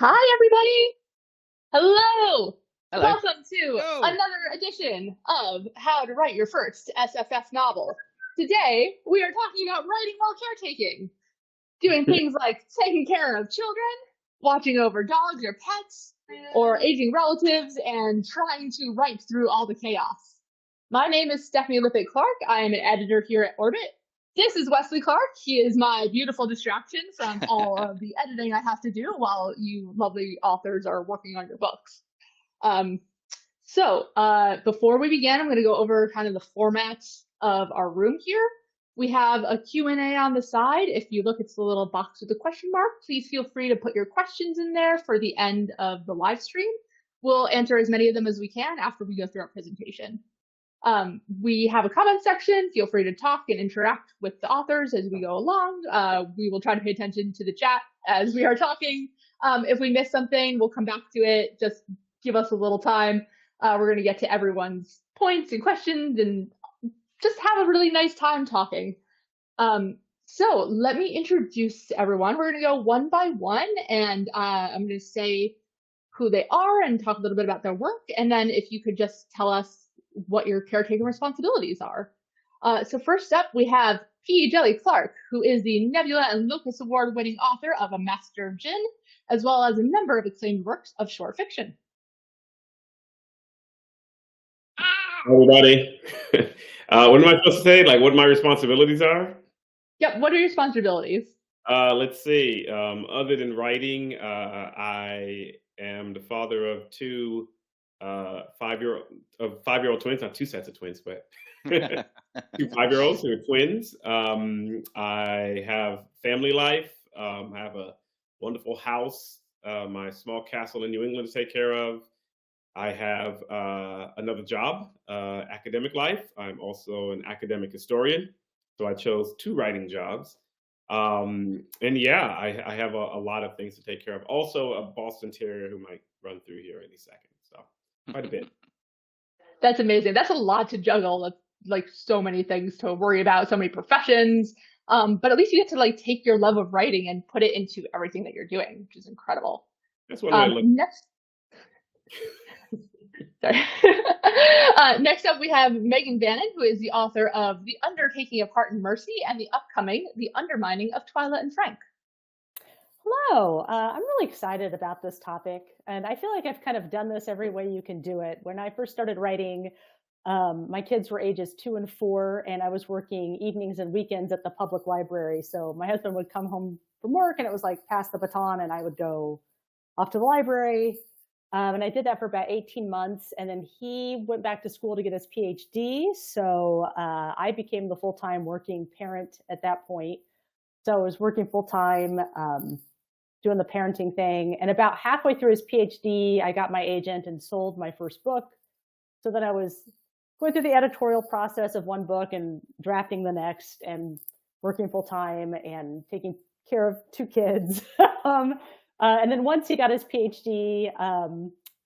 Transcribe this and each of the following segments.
Hi, everybody. Hello. Hello. Welcome to Oh, another edition of How to Write Your First SFF Novel. Today, we are talking about writing while caretaking, doing things like taking care of children, watching over dogs or pets, or aging relatives, and trying to write through all the chaos. My name is Stephanie Lippitt Clark. I am an editor here at Orbit. This is Wesley Clark. He is my beautiful distraction from all of the editing I have to do while you lovely authors are working on your books. Um, Before we begin, I'm going to go over kind of the format of our room here. We have a Q&A on the side. If you look, it's the little box with the question mark. Please feel free to put your questions in there for the end of the live stream. We'll answer as many of them as we can after we go through our presentation. We have a comment section. Feel free to talk and interact with the authors as we go along. We will try to pay attention to the chat as we are talking. If we miss something, we'll come back to it. Just give us a little time. We're going to get to everyone's points and questions and just have a really nice time talking. So let me introduce everyone. We're going to go one by one, and I'm going to say who they are and talk a little bit about their work. And then if you could just tell us what your caretaking responsibilities are. So first up, we have P. Djèlí Clark, who is the Nebula and Locus Award-winning author of A Master of Djinn, as well as a number of acclaimed works of short fiction. Everybody. What am I supposed to say? Like what my responsibilities are? Yep, what are your responsibilities? Let's see. Other than writing, I am the father of two five-year-old twins, not two sets of twins, but two 5-year-olds who are twins. I have family life. I have a wonderful house, my small castle in New England to take care of. I have another job, academic life. I'm also an academic historian, so I chose two writing jobs. And yeah, I have a lot of things to take care of. Also, a Boston Terrier who might run through here any second. So quite a bit. That's amazing. That's a lot to juggle. That's like so many things to worry about, so many professions. But at least you get to like take your love of writing and put it into everything that you're doing, which is incredible. That's what I look. Next, sorry. Next up, we have Megan Bannen, who is the author of The Undertaking of Heart and Mercy and the upcoming The Undermining of Twyla and Frank. Hello, I'm really excited about this topic, and I feel like I've kind of done this every way you can do it. When I first started writing, my kids were ages 2 and 4, and I was working evenings and weekends at the public library. So my husband would come home from work, and it was like pass the baton, and I would go off to the library. And I did that for about 18 months, and then he went back to school to get his PhD. So I became the full-time working parent at that point. So I was working full-time, doing the parenting thing. And about halfway through his PhD, I got my agent and sold my first book. So then I was going through the editorial process of one book and drafting the next and working full-time and taking care of 2 kids. And then once he got his PhD,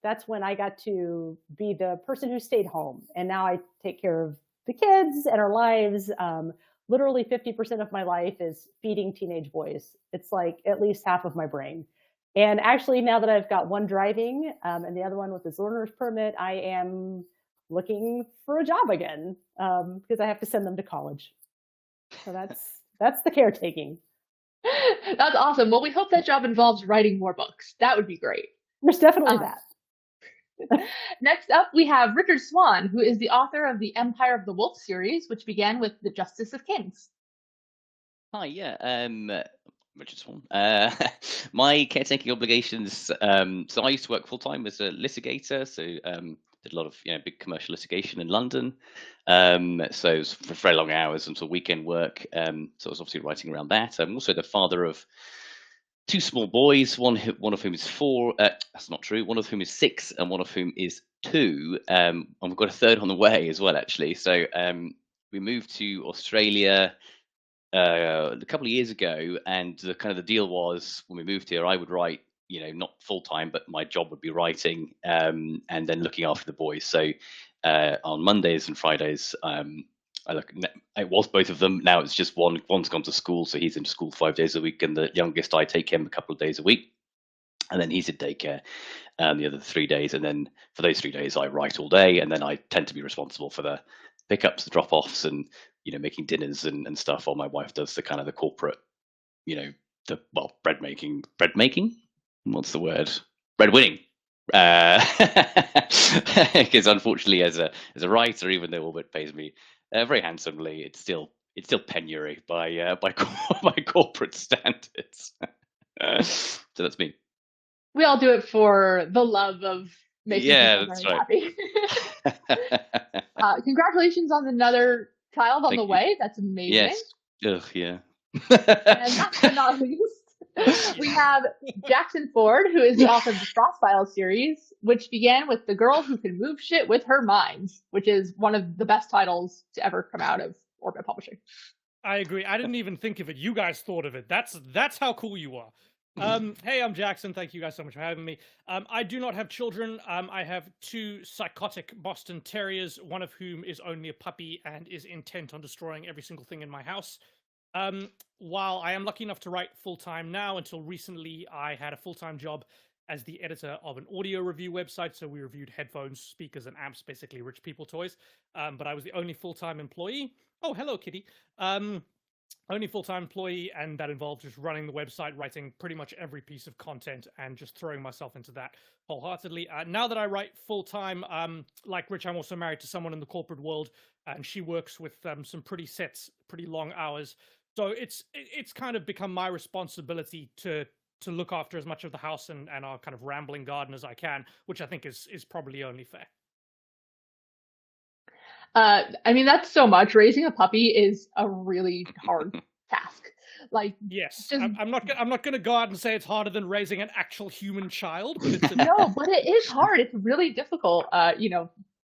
that's when I got to be the person who stayed home. And now I take care of the kids and our lives. Literally 50% of my life is feeding teenage boys. It's like at least half of my brain. And actually, now that I've got one driving and the other one with his learner's permit, I am looking for a job again because I have to send them to college. So that's the caretaking. That's awesome. Well, we hope that job involves writing more books. That would be great. There's definitely that. Next up, we have Richard Swan, who is the author of the Empire of the Wolf series, which began with The Justice of Kings. Hi, yeah, Richard Swan. My caretaking obligations. So I used to work full time as a litigator, so did a lot of big commercial litigation in London. So it was for very long hours until weekend work. So I was obviously writing around that. I'm also the father of 2 small boys, one of whom is 4. That's not true. One of whom is 6, and one of whom is 2. And we've got a third on the way as well, actually. So we moved to Australia a couple of years ago, and the deal was when we moved here, I would write, not full time, but my job would be writing, and then looking after the boys. So on Mondays and Fridays, it was both of them. Now it's just one. One's gone to school, so he's in school 5 days a week, and the youngest I take him a couple of days a week. and then he's in daycare the other 3 days. And then for those 3 days, I write all day, and then I tend to be responsible for the pickups, the drop-offs, and making dinners and stuff. While my wife does the kind of the corporate, bread making. What's the word? Bread winning. Because unfortunately, as a writer, even though Orbit pays me very handsomely, it's still penury by corporate standards. So that's me. We all do it for the love of making people that's very right. happy. Congratulations on another child on Thank the you. way. That's amazing. Yes. Ugh, yeah. And last but not least, we have Jackson Ford, who is the author of the Frost Files series, which began with The Girl Who Can Move Shit with Her Mind, which is one of the best titles to ever come out of Orbit Publishing. I agree. I didn't even think of it. You guys thought of it. That's how cool you are. Hey, I'm Jackson. Thank you guys so much for having me. I do not have children. I have 2 psychotic Boston Terriers, one of whom is only a puppy and is intent on destroying every single thing in my house. While I am lucky enough to write full-time now, until recently I had a full-time job as the editor of an audio review website. So we reviewed headphones, speakers, and amps, basically rich people toys. But I was the only full-time employee. Oh, hello, kitty. Only full-time employee, and that involved just running the website, writing pretty much every piece of content, and just throwing myself into that wholeheartedly. Now that I write full-time, like Rich, I'm also married to someone in the corporate world, and she works with some pretty long hours. So it's kind of become my responsibility to look after as much of the house and our kind of rambling garden as I can, which I think is probably only fair. I mean, that's so much. Raising a puppy is a really hard task. Like, yes, just... I'm not going to go out and say it's harder than raising an actual human child, but it's no, but it is hard. It's really difficult.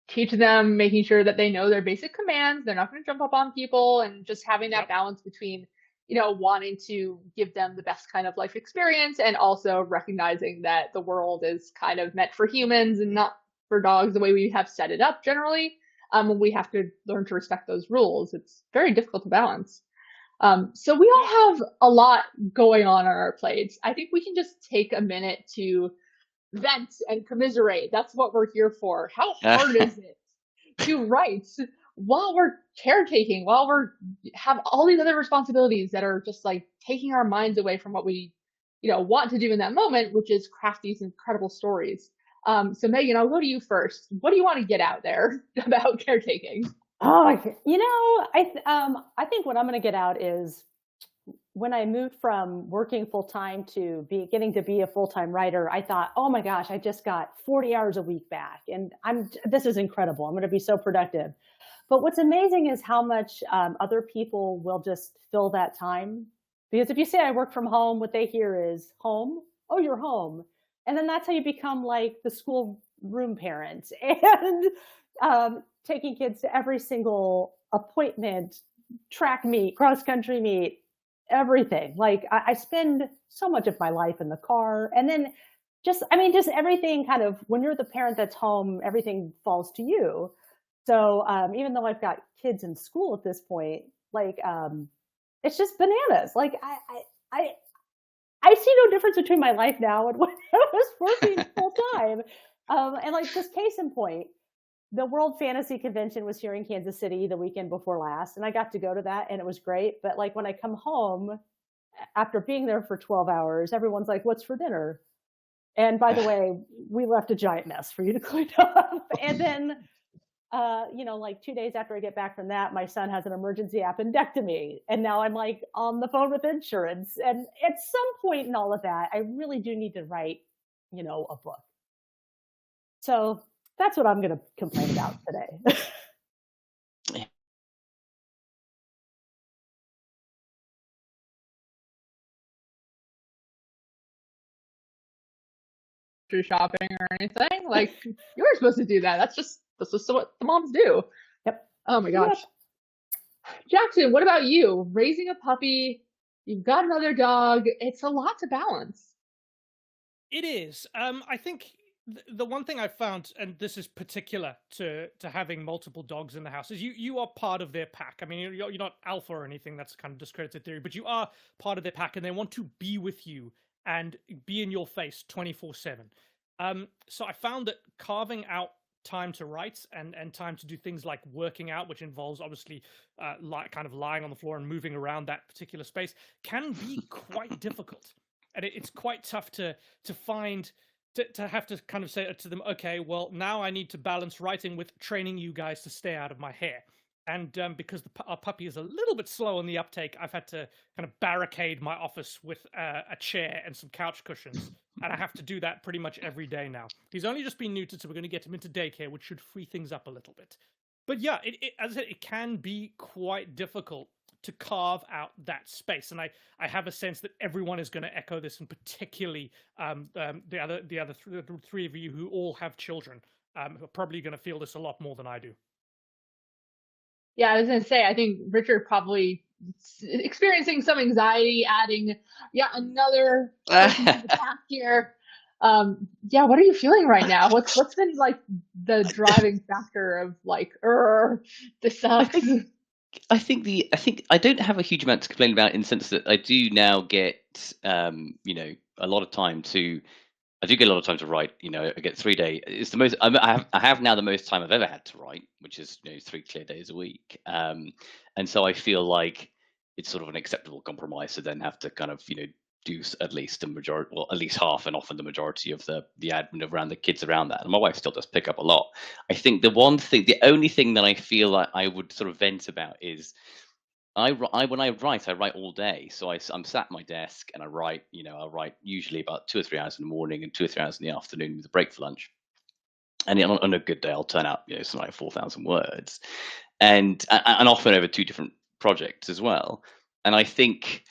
Teaching them, making sure that they know their basic commands. They're not going to jump up on people, and just having that balance between, wanting to give them the best kind of life experience, and also recognizing that the world is kind of meant for humans and not for dogs the way we have set it up generally. We have to learn to respect those rules. It's very difficult to balance. So we all have a lot going on our plates. I think we can just take a minute to vent and commiserate. That's what we're here for. How hard is it to write while we're caretaking, while have all these other responsibilities that are just like taking our minds away from what we, want to do in that moment, which is craft these incredible stories. So Megan, I'll go to you first. What do you want to get out there about caretaking? Oh, I think what I'm going to get out is when I moved from working full-time to getting to be a full-time writer, I thought, oh my gosh, I just got 40 hours a week back. And this is incredible. I'm going to be so productive. But what's amazing is how much other people will just fill that time. Because if you say I work from home, what they hear is home. Oh, you're home. And then that's how you become like the school room parent and taking kids to every single appointment, track meet, cross-country meet, everything. Like I spend so much of my life in the car, and then just everything kind of, when you're the parent that's home, everything falls to you. So even though I've got kids in school at this point, like it's just bananas. Like I see no difference between my life now and when I was working full time. And like just case in point, the World Fantasy Convention was here in Kansas City the weekend before last, and I got to go to that, and it was great. But like when I come home after being there for 12 hours, everyone's like, "What's for dinner?" And by the way, we left a giant mess for you to clean up. And then, like 2 days after I get back from that, my son has an emergency appendectomy, and now I'm like on the phone with insurance. And at some point in all of that, I really do need to write, a book. So that's what I'm going to complain about today. Shopping or anything. Like, you were supposed to do that. That's just what the moms do. Yep. Oh my gosh. Yep. Jackson, what about you? Raising a puppy, you've got another dog. It's a lot to balance. It is. I think the one thing I found, and this is particular to having multiple dogs in the house, is you are part of their pack. I mean, you're not alpha or anything. That's kind of discredited theory, but you are part of their pack, and they want to be with you and be in your face 24/7. So I found that carving out time to write and time to do things like working out, which involves obviously kind of lying on the floor and moving around that particular space, can be quite difficult, and it's quite tough to find. To have to kind of say to them, okay, well, now I need to balance writing with training you guys to stay out of my hair. And because our puppy is a little bit slow on the uptake, I've had to kind of barricade my office with a chair and some couch cushions. And I have to do that pretty much every day now. He's only just been neutered, so we're going to get him into daycare, which should free things up a little bit. But yeah, as I said, it can be quite difficult to carve out that space, and I have a sense that everyone is going to echo this, and particularly the other three of you who all have children who are probably going to feel this a lot more than I do. Yeah, I was going to say, I think Richard probably experiencing some anxiety, adding another person to the task here. What are you feeling right now? What's been like the driving factor of like, this sucks? I think I don't have a huge amount to complain about, in the sense that I do now get a lot of time to. I do get a lot of time to write. I get 3 days. It's the most. I have now the most time I've ever had to write, which is 3 clear days a week. And so I feel like it's sort of an acceptable compromise to then have to kind of do at least the majority, well, at least half, and often the majority of the admin around the kids around that. And my wife still does pick up a lot. I think the only thing that I feel like I would sort of vent about is when I write all day. So I'm sat at my desk and I write. I write usually about 2 or 3 hours in the morning and 2 or 3 hours in the afternoon with a break for lunch. And on a good day, I'll turn out something like 4,000 words, and often over 2 different projects as well. And I think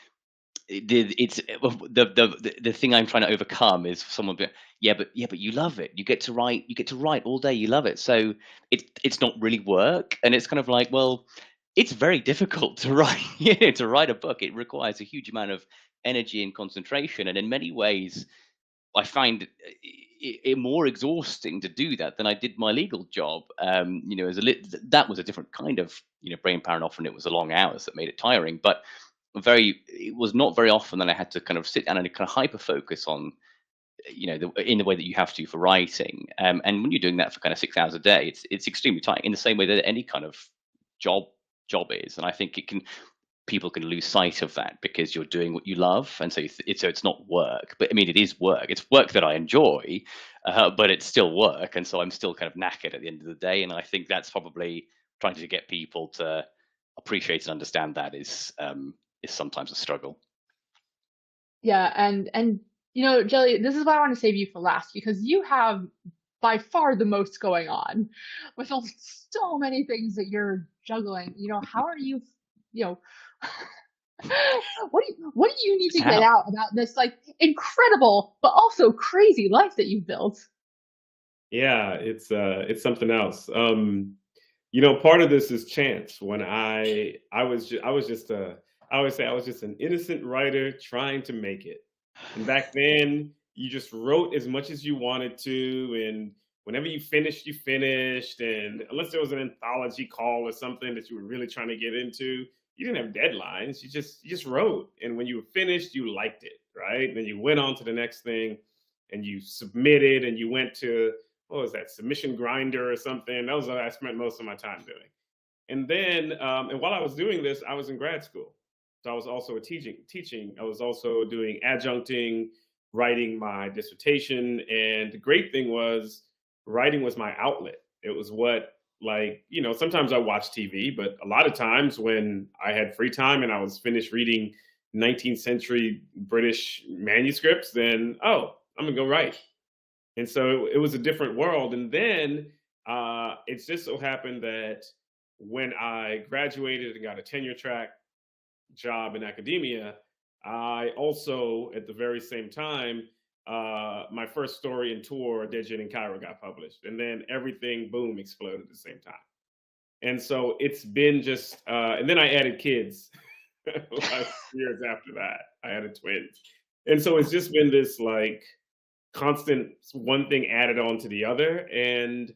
it's the thing I'm trying to overcome is someone but you love it. You get to write all day. You love it. So it's not really work, and it's kind of like, well, it's very difficult to write. To write a book, it requires a huge amount of energy and concentration, and in many ways, I find it more exhausting to do that than I did my legal job. That was a different kind of brain power, and often it was the long hours that made it tiring. But it was not very often that I had to kind of sit down and kind of hyper focus on in the way that you have to for writing. And when you're doing that for kind of 6 hours a day, it's extremely tiring, in the same way that any kind of job is. And I think people can lose sight of that because you're doing what you love, and so it's not work. But I mean, it is work. It's work that I enjoy, but it's still work, and so I'm still kind of knackered at the end of the day. And I think that's probably trying to get people to appreciate and understand that is sometimes a struggle. Yeah, and Djèlí, this is why I want to save you for last, because you have by far the most going on with so many things that you're juggling. How are you? What do you need to get out about this like incredible but also crazy life that you've built? Yeah, it's something else. Part of this is chance. When I always say I was just an innocent writer trying to make it. And back then, you just wrote as much as you wanted to, and whenever you finished, you finished. And unless there was an anthology call or something that you were really trying to get into, you didn't have deadlines. You just wrote. And when you were finished, you liked it, right? And then you went on to the next thing, and you submitted, and you went to, what was that, Submission Grinder or something. That was what I spent most of my time doing. And then, and while I was doing this, I was in grad school. So I was also teaching. I was also doing adjuncting, writing my dissertation. And the great thing was, writing was my outlet. It was what, sometimes I watch TV, but a lot of times when I had free time and I was finished reading 19th century British manuscripts, then, I'm going to go write. And so it was a different world. And then it just so happened that when I graduated and got a tenure track job in academia, I also, at the very same time, my first story in tour, Djèlí in Cairo, got published. And then everything, boom, exploded at the same time. And so it's been just, and then I added kids. Like years after that, I added twins. And so it's just been this like constant one thing added on to the other. And,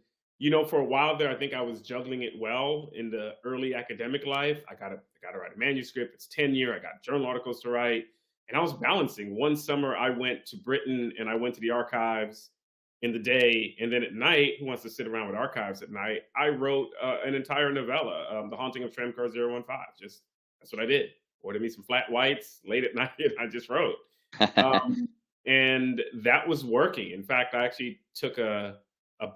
for a while there, I think I was juggling it well in the early academic life. I got to write a manuscript. It's tenure. I got journal articles to write. And I was balancing. One summer I went to Britain and I went to the archives in the day, and then at night, who wants to sit around with archives at night? I wrote an entire novella, The Haunting of Tramcar 015. Just that's what I did. Ordered me some flat whites late at night, and I just wrote. And that was working. In fact, I actually took a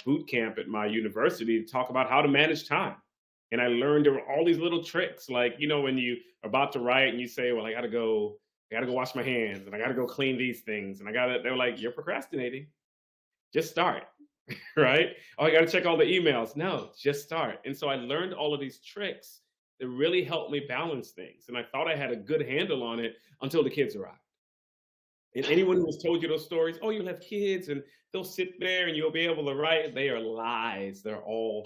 boot camp at my university to talk about how to manage time. And I learned there were all these little tricks, like, you know, when you are about to write and you say, well, I gotta go wash my hands and I gotta go clean these things. And they're like, you're procrastinating. Just start. Right? Oh, I gotta check all the emails. No, just start. And so I learned all of these tricks that really helped me balance things. And I thought I had a good handle on it until the kids arrived. And anyone who has told you those stories, oh, you'll have kids and they'll sit there and you'll be able to write. They are lies. They're all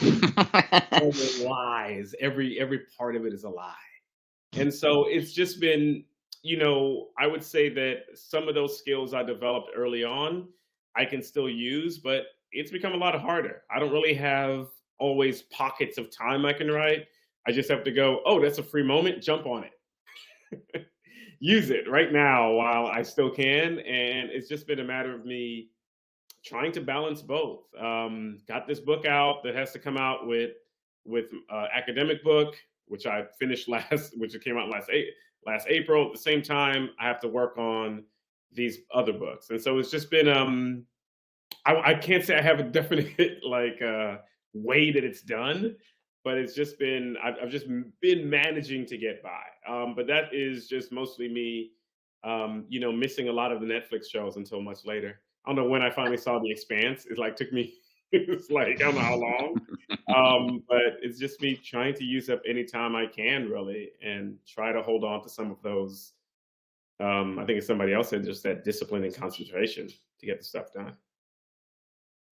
lies. Every part of it is a lie. And so it's just been, you know, I would say that some of those skills I developed early on, I can still use, but it's become a lot harder. I don't really have always pockets of time I can write. I just have to go, oh, that's a free moment, jump on it. Use it right now while I still can. And it's just been a matter of me trying to balance both. Got this book out that has to come out with academic book, which I finished which came out last April. At the same time, I have to work on these other books. And so it's just been, I can't say I have a definite way that it's done, but it's just been, I've just been managing to get by. But that is just mostly me, you know, missing a lot of the Netflix shows until much later. I don't know when I finally saw The Expanse. It took me, it's I don't know how long. But it's just me trying to use up any time I can really and try to hold on to some of those. I think it's somebody else said just that discipline and concentration to get the stuff done.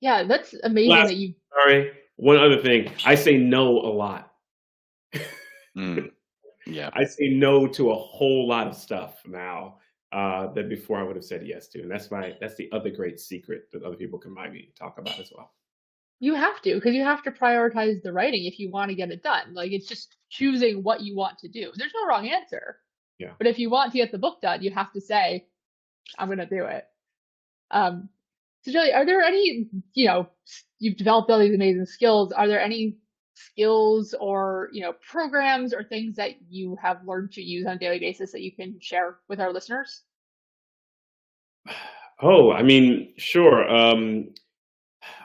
Yeah, that's amazing that you. Sorry, one other thing. I say no a lot. Yeah, I say no to a whole lot of stuff now that before I would have said yes to, and that's the other great secret that other people can maybe talk about as well. You have to, because you have to prioritize the writing if you want to get it done. It's just choosing what you want to do. There's no wrong answer. Yeah. But if you want to get the book done, you have to say, I'm going to do it. So Djèlí, are there any, you know, you've developed all these amazing skills. Are there any skills or, you know, programs or things that you have learned to use on a daily basis that you can share with our listeners? Oh, I mean, sure.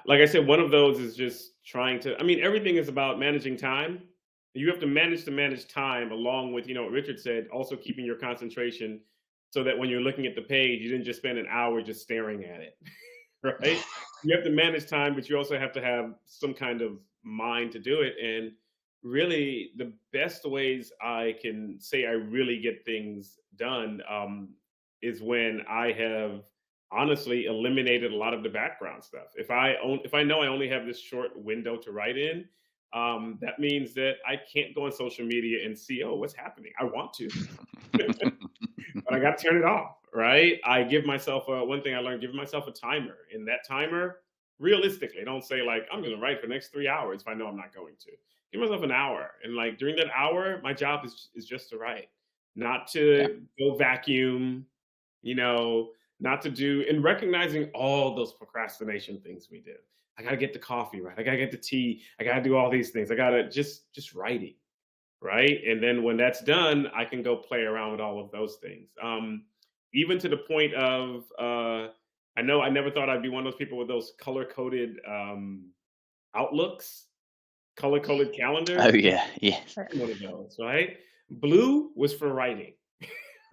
Like I said, one of those is just trying to, I mean, everything is about managing time. You have to manage time along with, you know, what Richard said, also keeping your concentration so that when you're looking at the page, you didn't just spend an hour just staring at it, right? You have to manage time, but you also have to have some kind of mind to do it. And really the best ways I can say I really get things done is when I have honestly eliminated a lot of the background stuff. If I know I only have this short window to write in, that means that I can't go on social media and see, oh, what's happening. I want to, but I got to turn it off, right? I give myself one thing I learned, give myself a timer. And that timer, realistically, don't say I'm going to write for the next 3 hours if I know I'm not going to. Give myself an hour. And during that hour, my job is just to write, not to go vacuum, you know, not to do, and recognizing all those procrastination things we do. I got to get the coffee right. I got to get the tea. I got to do all these things. I got to just writing, right? And then when that's done, I can go play around with all of those things. Even to the point of, I know I never thought I'd be one of those people with those color-coded outlooks, color-coded calendars. Oh, yeah. Yes. One of those, right? Blue was for writing.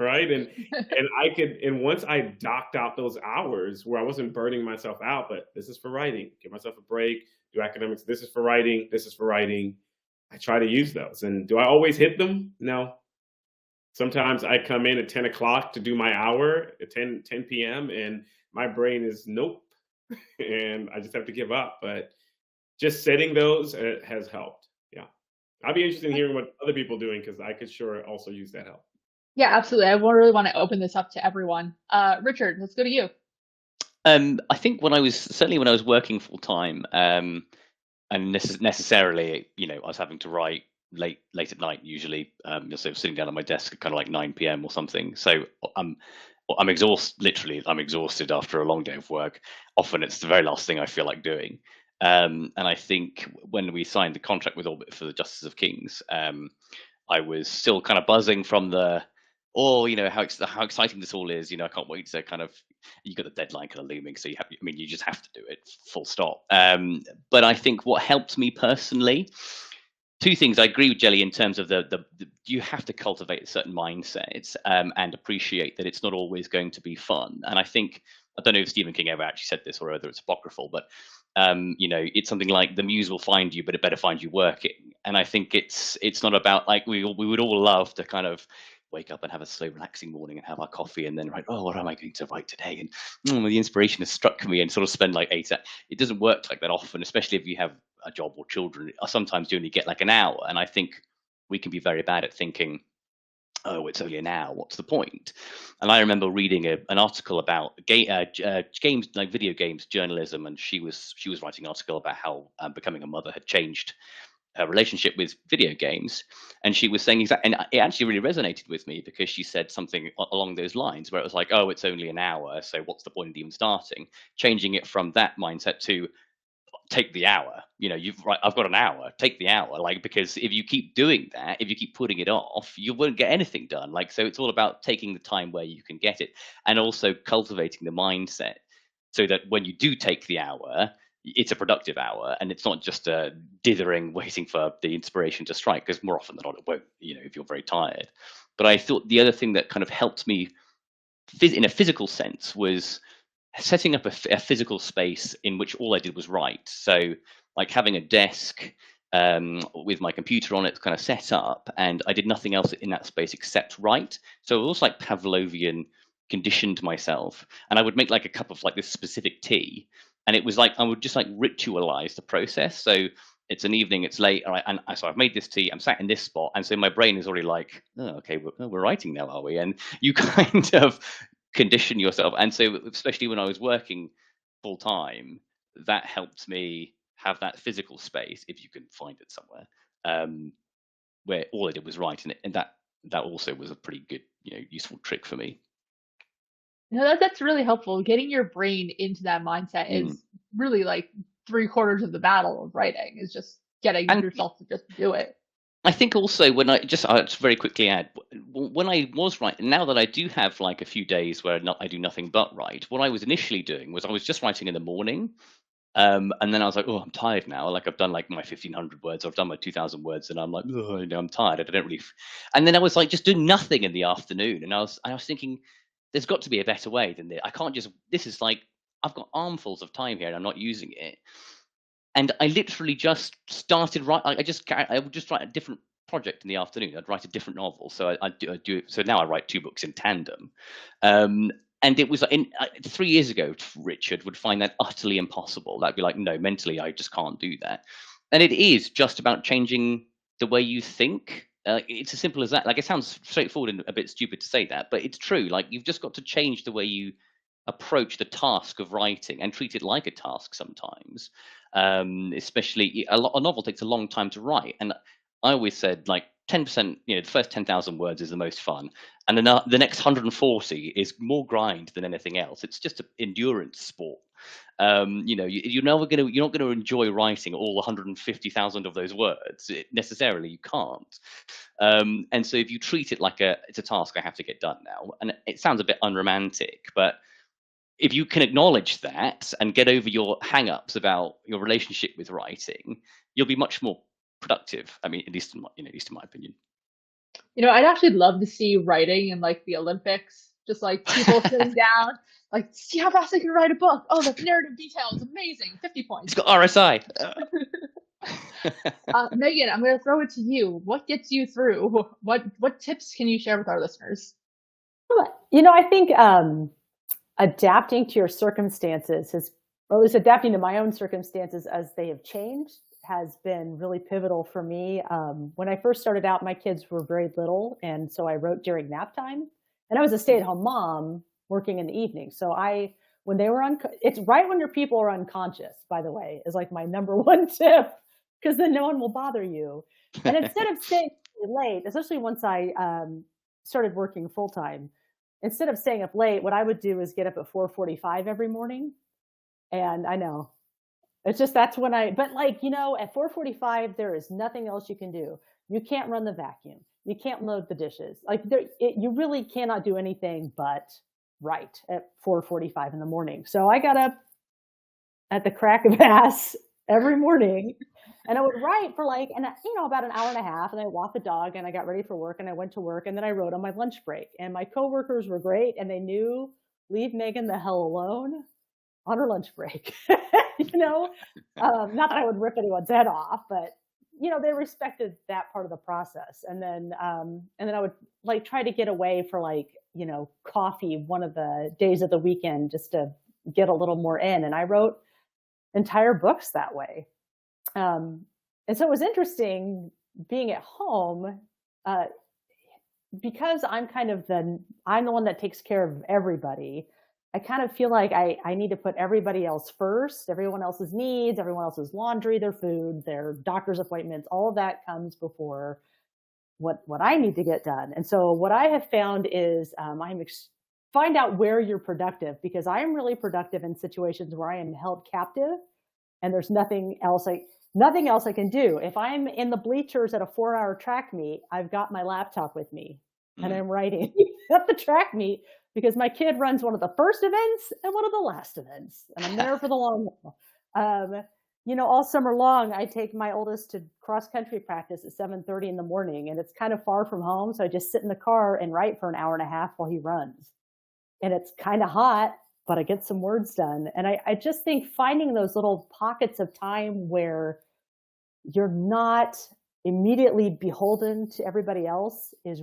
Right. And once I docked out those hours where I wasn't burning myself out, but this is for writing, give myself a break, do academics. This is for writing. This is for writing. I try to use those. And do I always hit them? No. Sometimes I come in at 10 o'clock to do my hour at 10 p.m. and my brain is nope. And I just have to give up. But just setting those has helped. Yeah. I'd be interested in hearing what other people are doing because I could sure also use that help. Yeah, absolutely. I really want to open this up to everyone. Richard, let's go to you. I think when I was working full time, and necessarily, you know, I was having to write late at night usually. So sitting down at my desk at kind of like 9 p.m. or something. So I'm exhausted. Literally, I'm exhausted after a long day of work. Often it's the very last thing I feel like doing. And I think when we signed the contract with Orbit for the Justice of Kings, I was still kind of buzzing from the, how exciting this all is. I can't wait to kind of, you got the deadline kind of looming, so you just have to do it, full stop. But I think what helped me personally, two things. I agree with Djèlí in terms of the you have to cultivate a certain mindset and appreciate that it's not always going to be fun. And I think, I don't know if Stephen King ever actually said this or whether it's apocryphal, but it's something like the muse will find you, but it better find you working. And I think it's not about like we would all love to kind of wake up and have a slow, relaxing morning and have our coffee and then write, oh, what am I going to write today? And the inspiration has struck me, and sort of spend like 8 hours. It doesn't work like that often, especially if you have a job or children. Sometimes you only get like an hour. And I think we can be very bad at thinking, oh, it's only an hour, what's the point? And I remember reading an article about games, like video games journalism, and she was writing an article about how becoming a mother had changed her relationship with video games. And she was saying exactly, and it actually really resonated with me, because she said something along those lines, where it was like, oh, it's only an hour, so what's the point of even starting? Changing it from that mindset to, take the hour. I've got an hour, take the hour. Like, because if you keep doing that, if you keep putting it off, you won't get anything done. Like, so it's all about taking the time where you can get it, and also cultivating the mindset so that when you do take the hour, it's a productive hour, and it's not just a dithering waiting for the inspiration to strike, because more often than not it won't, if you're very tired. But I thought the other thing that kind of helped me in a physical sense was setting up a physical space in which all I did was write. So like having a desk with my computer on it kind of set up, and I did nothing else in that space except write. So it was like Pavlovian, conditioned myself, and I would make like a cup of like this specific tea, and it was like I would just like ritualize the process. So it's an evening, it's late, all right, and so I've made this tea, I'm sat in this spot, and so my brain is already like, oh, okay, we're writing now, are we? And you kind of condition yourself. And so especially when I was working full time, that helped me have that physical space, if you can find it somewhere, where all I did was write, and that also was a pretty good, useful trick for me. No, that's really helpful. Getting your brain into that mindset is really like 3/4 of the battle of writing, is just getting yourself to just do it. I think also when I'll just very quickly add, when I was writing, now that I do have like a few days where I do nothing but write, what I was initially doing was I was just writing in the morning. And then I was like, oh, I'm tired now. Like I've done like my 1,500 words, I've done my 2,000 words, and I'm like, oh, I'm tired. I don't really. And then I was like, just doing nothing in the afternoon, and I was thinking, there's got to be a better way than this. I can't just. This is like, I've got armfuls of time here, and I'm not using it. And I literally just started writing. I would just write a different project in the afternoon. I'd write a different novel. So I'd do it. So now I write 2 books in tandem. And it was 3 years ago, Richard would find that utterly impossible. That'd be like, no, mentally, I just can't do that. And it is just about changing the way you think. It's as simple as that. Like, it sounds straightforward and a bit stupid to say that, but it's true. Like, you've just got to change the way you approach the task of writing and treat it like a task sometimes. Especially a novel takes a long time to write, and I always said like 10%, the first 10,000 words is the most fun, and then the next 140 is more grind than anything else. It's just an endurance sport. You're not going to enjoy writing all 150,000 of those words necessarily. You can't. And so if you treat it like it's a task I have to get done now, and it sounds a bit unromantic, but if you can acknowledge that and get over your hang-ups about your relationship with writing, you'll be much more productive. I mean, at least in my opinion. I'd actually love to see writing in like the Olympics, just like people sitting down, like, see how fast I can write a book. Oh, the narrative detail is amazing. 50 points. It's got RSI. Megan, I'm going to throw it to you. What gets you through? What tips can you share with our listeners? I think adapting to your circumstances or at least adapting to my own circumstances as they have changed, has been really pivotal for me. When I first started out, my kids were very little, and so I wrote during nap time. And I was a stay-at-home mom working in the evening. So when they were it's right when your people are unconscious, by the way, is like my number one tip because then no one will bother you. And instead of staying late, especially once I started working full time, instead of staying up late, what I would do is get up at 4:45 every morning. And I know it's just that's when but like, at 4:45, there is nothing else you can do. You can't run the vacuum. You can't load the dishes. Like you really cannot do anything but write at 4:45 in the morning. So I got up at the crack of ass every morning, and I would write for about an hour and a half, and I walked the dog, and I got ready for work, and I went to work, and then I wrote on my lunch break. And my coworkers were great, and they knew, leave Megan the hell alone on her lunch break. Not that I would rip anyone's head off, but they respected that part of the process. And then I would try to get away for coffee one of the days of the weekend just to get a little more in. And I wrote entire books that way. And so it was interesting being at home because I'm the one that takes care of everybody. I kind of feel like I need to put everybody else first, everyone else's needs, everyone else's laundry, their food, their doctor's appointments, all of that comes before what I need to get done. And so what I have found is find out where you're productive, because I am really productive in situations where I am held captive and there's nothing else I can do. If I'm in the bleachers at a 4-hour track meet, I've got my laptop with me and I'm writing at the track meet, because my kid runs one of the first events and one of the last events, and I'm there for the long haul. All summer long, I take my oldest to cross-country practice at 7:30 in the morning, and it's kind of far from home, so I just sit in the car and write for an hour and a half while he runs. And it's kind of hot, but I get some words done. And I just think finding those little pockets of time where you're not immediately beholden to everybody else is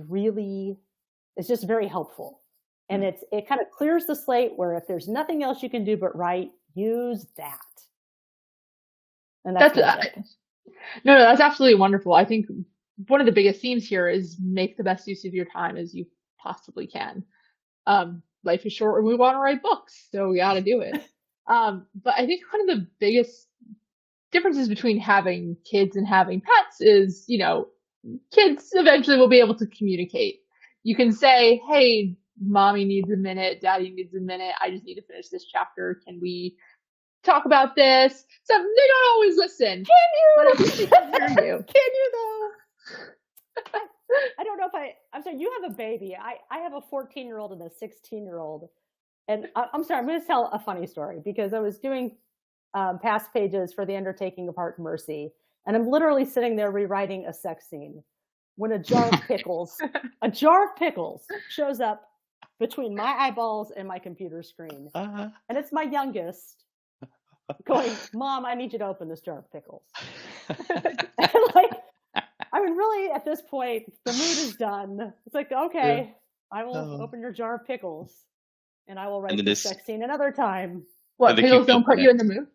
just very helpful. And it kind of clears the slate where if there's nothing else you can do but write, use that. And that's absolutely wonderful. I think one of the biggest themes here is make the best use of your time as you possibly can. Life is short and we want to write books, so we got to do it. But I think one of the biggest differences between having kids and having pets is, kids eventually will be able to communicate. You can say, hey, mommy needs a minute, daddy needs a minute, I just need to finish this chapter, can we talk about this? So they don't always listen. Can you? But at least they can hear you. Can you though? I don't know if I'm sorry, you have a baby. I have a 14-year-old and a 16-year-old. And I'm sorry, I'm going to tell a funny story, because I was doing past pages for The Undertaking of Heart and Mercy, and I'm literally sitting there rewriting a sex scene when a jar of pickles shows up between my eyeballs and my computer screen. And it's my youngest going, Mom, I need you to open this jar of pickles. Really, at this point, the mood is done. It's like, okay, I will open your jar of pickles and I will write this sex scene another time. What, pickles don't put you in the mood?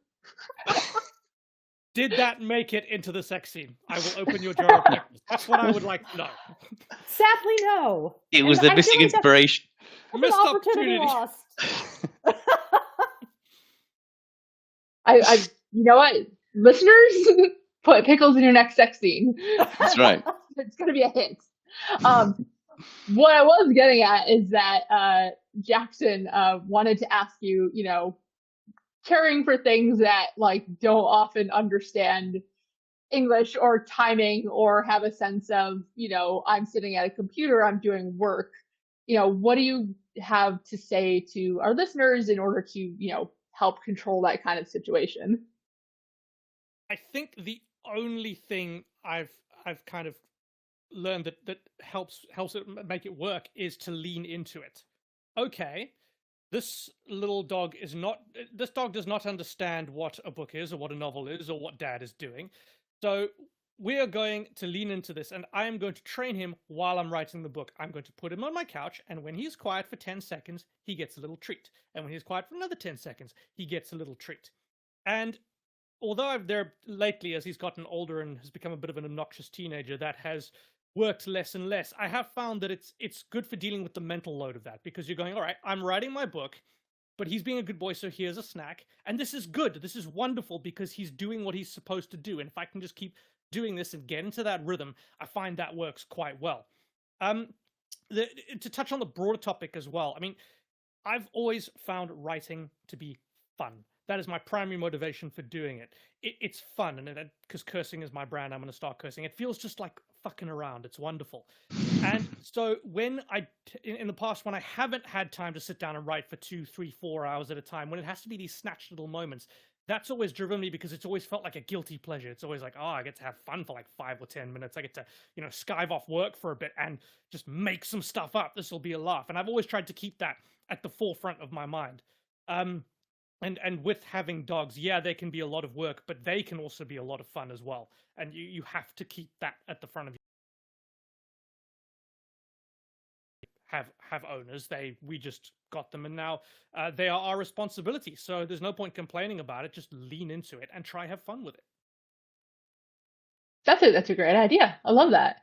Did that make it into the sex scene? I will open your jar of pickles. That's what I would like to know. Sadly, no. It was the missing inspiration. Missed opportunity. Lost. I you know what, listeners, put pickles in your next sex scene. That's right. It's going to be a hit. What I was getting at is that Jackson wanted to ask you, caring for things that don't often understand English or timing or have a sense of, I'm sitting at a computer, I'm doing work. What do you have to say to our listeners in order to, help control that kind of situation? I think the only thing I've kind of learned that helps it make it work is to lean into it. Okay, this dog does not understand what a book is or what a novel is or what Dad is doing. So we are going to lean into this, and I am going to train him while I'm writing the book. I'm going to put him on my couch, and when he's quiet for 10 seconds, he gets a little treat. And when he's quiet for another 10 seconds, he gets a little treat. And although lately, as he's gotten older and has become a bit of an obnoxious teenager, that has worked less and less, I have found that it's good for dealing with the mental load of that, because you're going, all right, I'm writing my book. but he's being a good boy, so here's a snack. And this is good. This is wonderful because he's doing what he's supposed to do. And if I can just keep doing this and get into that rhythm, I find that works quite well. To touch on the broader topic as well, I mean, I've always found writing to be fun. That is my primary motivation for doing it. It's fun, and because cursing is my brand, I'm going to start cursing. It feels just like fucking around. It's wonderful. And so when in the past, when I haven't had time to sit down and write for 2, 3, 4 hours at a time, when it has to be these snatched little moments, that's always driven me because it's always felt like a guilty pleasure. It's always like, oh, I get to have fun for like 5 or 10 minutes. I get to, skive off work for a bit and just make some stuff up. This will be a laugh. And I've always tried to keep that at the forefront of my mind. And with having dogs, yeah, they can be a lot of work, but they can also be a lot of fun as well. And you have to keep that at the front of you. Have owners. We just got them, and now they are our responsibility. So there's no point complaining about it. Just lean into it and try have fun with it. That's a great idea. I love that.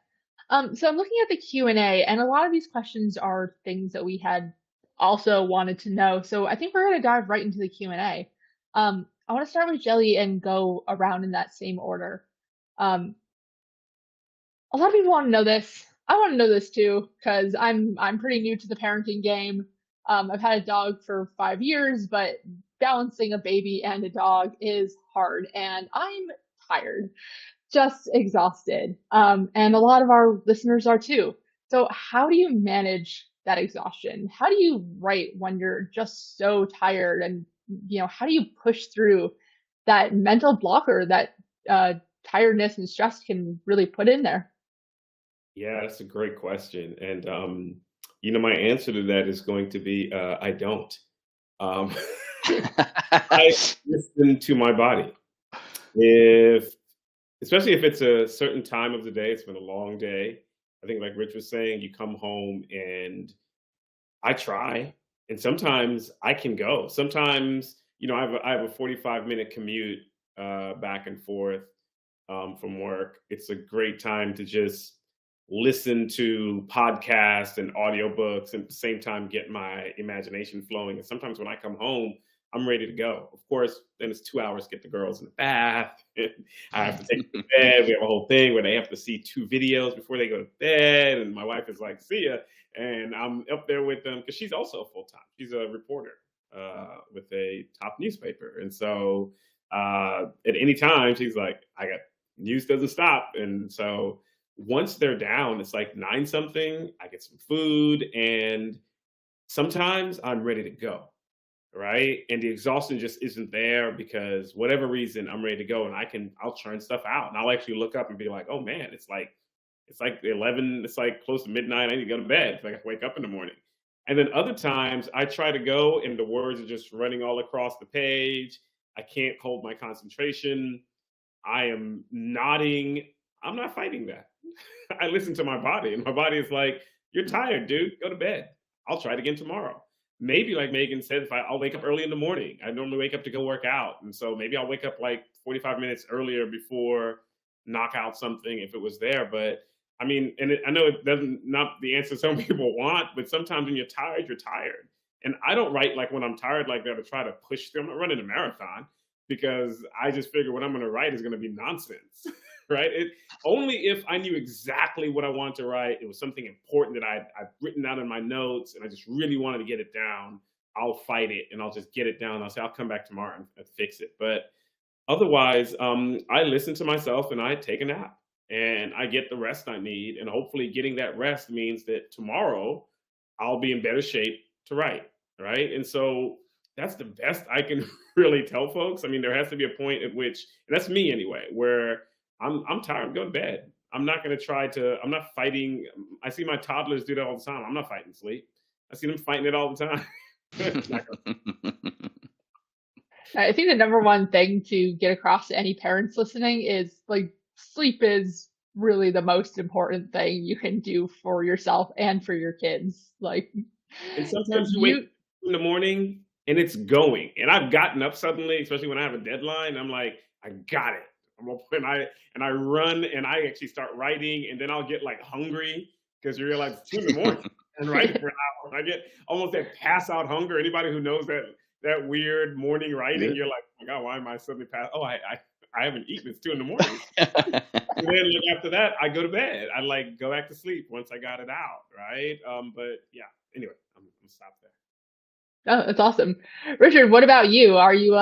So I'm looking at the Q&A, and a lot of these questions are things that we had also wanted to know. So I think we're going to dive right into the Q&A. I want to start with Djèlí and go around in that same order. A lot of people want to know this. I want to know this too, because I'm pretty new to the parenting game. I've had a dog for 5 years, but balancing a baby and a dog is hard, and I'm tired, just exhausted. And a lot of our listeners are too. So how do you manage that exhaustion? How do you write when you're just so tired? And, how do you push through that mental blocker that tiredness and stress can really put in there? Yeah, that's a great question. And, my answer to that is going to be, I don't. I listen to my body. Especially if it's a certain time of the day, it's been a long day. I think like Rich was saying, you come home and I try, and sometimes I can go. Sometimes, I have a 45-minute commute back and forth from work. It's a great time to just listen to podcasts and audiobooks and at the same time get my imagination flowing. And sometimes when I come home, I'm ready to go. Of course, then it's 2 hours to get the girls in the bath. I have to take them to bed. We have a whole thing where they have to see 2 videos before they go to bed. And my wife is like, see ya. And I'm up there with them because she's also full-time. She's a reporter with a top newspaper. And so at any time, she's like, news doesn't stop. And so once they're down, it's like 9 something, I get some food, and sometimes I'm ready to go, right? And the exhaustion just isn't there because whatever reason, I'm ready to go, and I'll churn stuff out, and I'll actually look up and be like, oh man, it's like 11, it's like close to midnight, I need to go to bed. It's like I wake up in the morning. And then other times I try to go and the words are just running all across the page. I can't hold my concentration. I am nodding. I'm not fighting that. I listen to my body, and my body is like, you're tired, dude. Go to bed. I'll try it again tomorrow. Maybe like Megan said, I'll wake up early in the morning. I normally wake up to go work out. And so maybe I'll wake up like 45 minutes earlier before knock out something if it was there. But I mean, I know it doesn't, not the answer some people want, but sometimes when you're tired, you're tired. And I don't write like when I'm tired like that to try to push through. I'm not running a marathon because I just figure what I'm going to write is going to be nonsense. Right? Only if I knew exactly what I wanted to write, it was something important that I've written out in my notes, and I just really wanted to get it down, I'll fight it, and I'll just get it down. I'll say, I'll come back tomorrow and fix it. But otherwise, I listen to myself, and I take a nap, and I get the rest I need. And hopefully getting that rest means that tomorrow I'll be in better shape to write, right? And so that's the best I can really tell folks. I mean, there has to be a point at which, and that's me anyway, where I'm tired, go to bed. I'm not going to I'm not fighting. I see my toddlers do that all the time. I'm not fighting sleep. I see them fighting it all the time. I think the number one thing to get across to any parents listening is like sleep is really the most important thing you can do for yourself and for your kids. Like, and sometimes you wake up in the morning and it's going. And I've gotten up suddenly, especially when I have a deadline. I'm like, I got it. And I run and I actually start writing, and then I'll get like hungry because you realize it's 2 in the morning and writing for an hour. I get almost that pass out hunger. Anybody who knows that that weird morning writing. Yeah. You're like, oh my God, why am I suddenly past? Oh, I haven't eaten. It's 2 in the morning. And then after that, I go to bed. I like go back to sleep once I got it out, right? But yeah. Anyway, I'm gonna stop there. Oh, that's awesome. Richard, what about you? Are you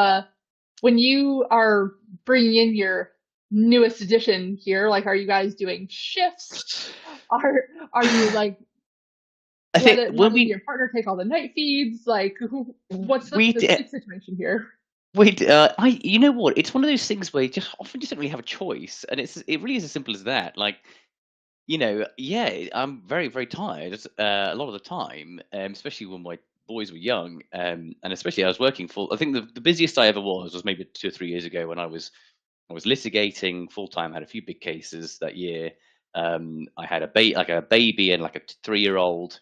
when you are bringing in your newest edition here, like, are you guys doing shifts? Are you like I think when letting your partner take all the night feeds? Like, what's the sleep situation here? you know what? It's one of those things where you just often just don't really have a choice, and it really is as simple as that. Like, yeah, I'm very, very tired a lot of the time, especially when my boys were young, and especially I was working full. I think the busiest I ever was maybe 2 or 3 years ago when I was litigating full time. Had a few big cases that year. I had a baby and like a 3-year-old.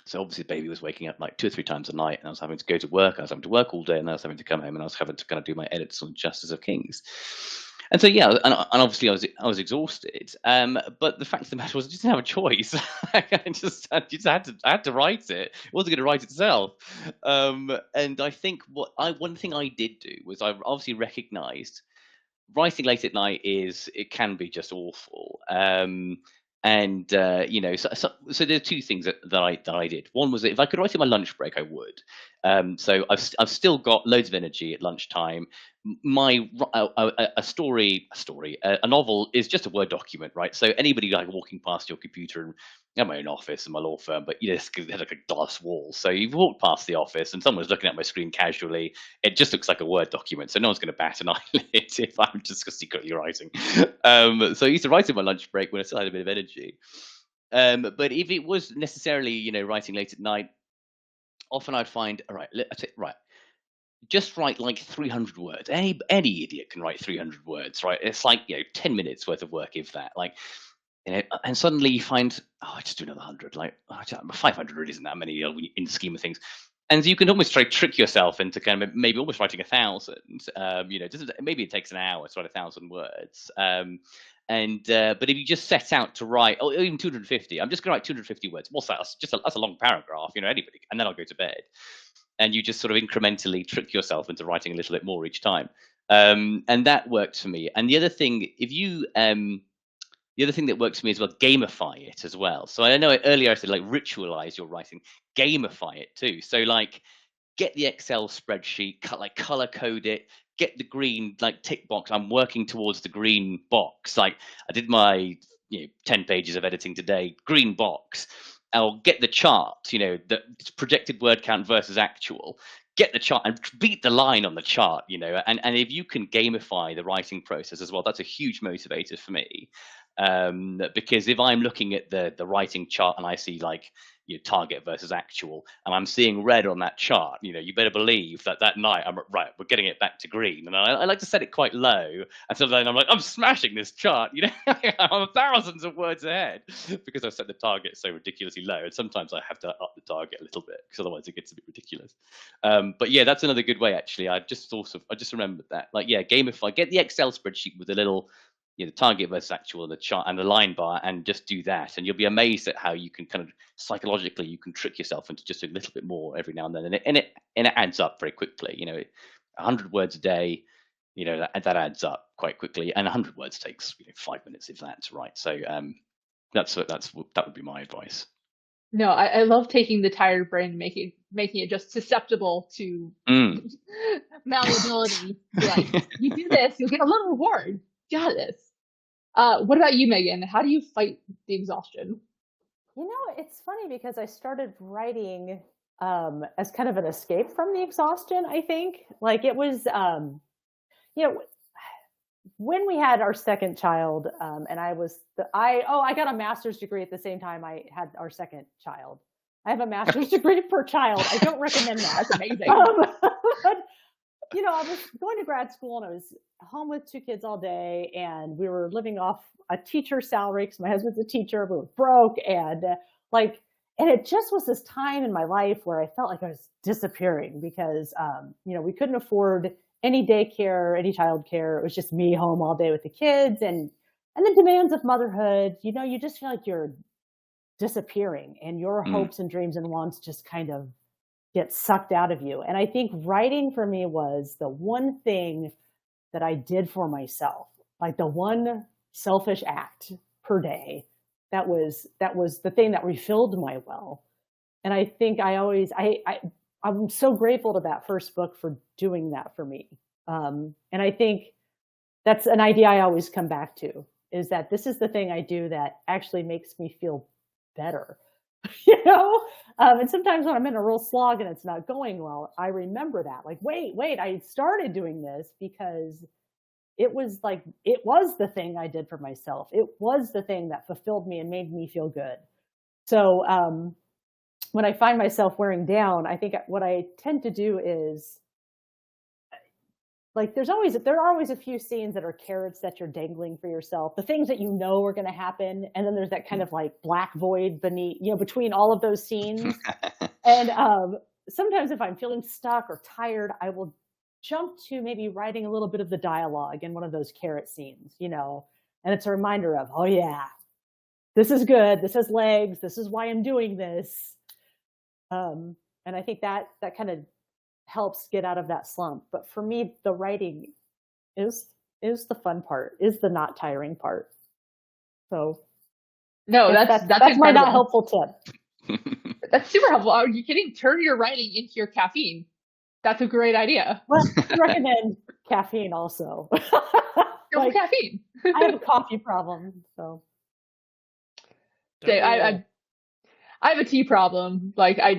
So obviously, the baby was waking up like 2 or 3 times a night, and I was having to go to work. I was having to work all day, and I was having to come home, and I was having to kind of do my edits on Justice of Kings. And so yeah, and obviously I was exhausted. But the fact of the matter was, I just didn't have a choice. I had to write it. It wasn't going to write itself. And I think one thing I did do was I obviously recognised writing late at night it can be just awful. And so there are 2 things that I did. One was that if I could write in my lunch break, I would. So I've still got loads of energy at lunchtime. A novel is just a Word document, right? So anybody like walking past your computer, and I have my own office and my law firm, but it's like a glass wall. So you've walked past the office and someone's looking at my screen casually. It just looks like a Word document. So no one's going to bat an eyelid if I'm just secretly writing. So I used to write in my lunch break when I still had a bit of energy. But if it was necessarily, writing late at night, often I'd find, all right, just write like 300 words. Any idiot can write 300 words, right? It's like 10 minutes worth of work, if that. Like, and suddenly you find, oh, I just do another 100. Like 500 really isn't that many in the scheme of things. And you can almost try to trick yourself into kind of maybe almost writing 1,000. Maybe it takes an hour to write 1,000 words. But if you just set out to write, or even 250, I'm just going to write 250 words. What's that? That's a long paragraph, anybody, and then I'll go to bed. And you just sort of incrementally trick yourself into writing a little bit more each time. And that worked for me. And the other thing, the other thing that works for me is, well, gamify it as well. So I know earlier I said like ritualize your writing, gamify it too. So like get the Excel spreadsheet, color code it, get the green like tick box. I'm working towards the green box. Like I did my 10 pages of editing today, green box. I'll get the chart, the projected word count versus actual. Get the chart and beat the line on the chart, and if you can gamify the writing process as well, that's a huge motivator for me. Because if I'm looking at the writing chart and I see like target versus actual, and I'm seeing red on that chart, you better believe that night we're getting it back to green. And I like to set it quite low, and so then I'm like, I'm smashing this chart, I'm thousands of words ahead because I've set the target so ridiculously low. And sometimes I have to up the target a little bit because otherwise it gets a bit ridiculous. But yeah, that's another good way actually. I just remembered that, like, gamify, get the Excel spreadsheet with a little the target versus actual and the chart and the line bar, and just do that, and you'll be amazed at how you can kind of psychologically you can trick yourself into just a little bit more every now and then, and it adds up very quickly. 100 words a day, that adds up quite quickly, and 100 words takes 5 minutes if that to write. So that would be my advice. No, I love taking the tired brain, making it just susceptible to malleability. Like, you do this, you'll get a little reward. Got this. What about you, Megan? How do you fight the exhaustion? It's funny because I started writing as kind of an escape from the exhaustion, I think. Like it was, when we had our second child, and I got a master's degree at the same time I had our second child. I have a master's degree per child. I don't recommend that. That's amazing. I was going to grad school and I was home with 2 kids all day, and we were living off a teacher's salary because my husband's a teacher. We were broke, and it just was this time in my life where I felt like I was disappearing because, we couldn't afford any daycare, any childcare. It was just me home all day with the kids, and the demands of motherhood. You just feel like you're disappearing, and your hopes and dreams and wants just kind of get sucked out of you. And I think writing for me was the one thing that I did for myself, like the one selfish act per day. That was the thing that refilled my well. And I think I'm so grateful to that first book for doing that for me. And I think that's an idea I always come back to, is that this is the thing I do that actually makes me feel better. And sometimes when I'm in a real slog and it's not going well, I remember that, like, wait, I started doing this because it was the thing I did for myself. It was the thing that fulfilled me and made me feel good. So when I find myself wearing down, I think what I tend to do is, like, there are always a few scenes that are carrots that you're dangling for yourself, the things that you know are going to happen, and then there's that kind of like black void between all of those scenes. And sometimes if I'm feeling stuck or tired, I will jump to maybe writing a little bit of the dialogue in one of those carrot scenes, and it's a reminder of, oh yeah, this is good, this has legs, this is why I'm doing this. And I think that kind of helps get out of that slump. But for me, the writing is the fun part, is the not tiring part. So no, that's my not helpful tip. That's super helpful. Are you kidding? Turn your writing into your caffeine. That's a great idea. Well, I recommend caffeine also. Like, caffeine. I have a coffee problem, so. I have a tea problem. Like, I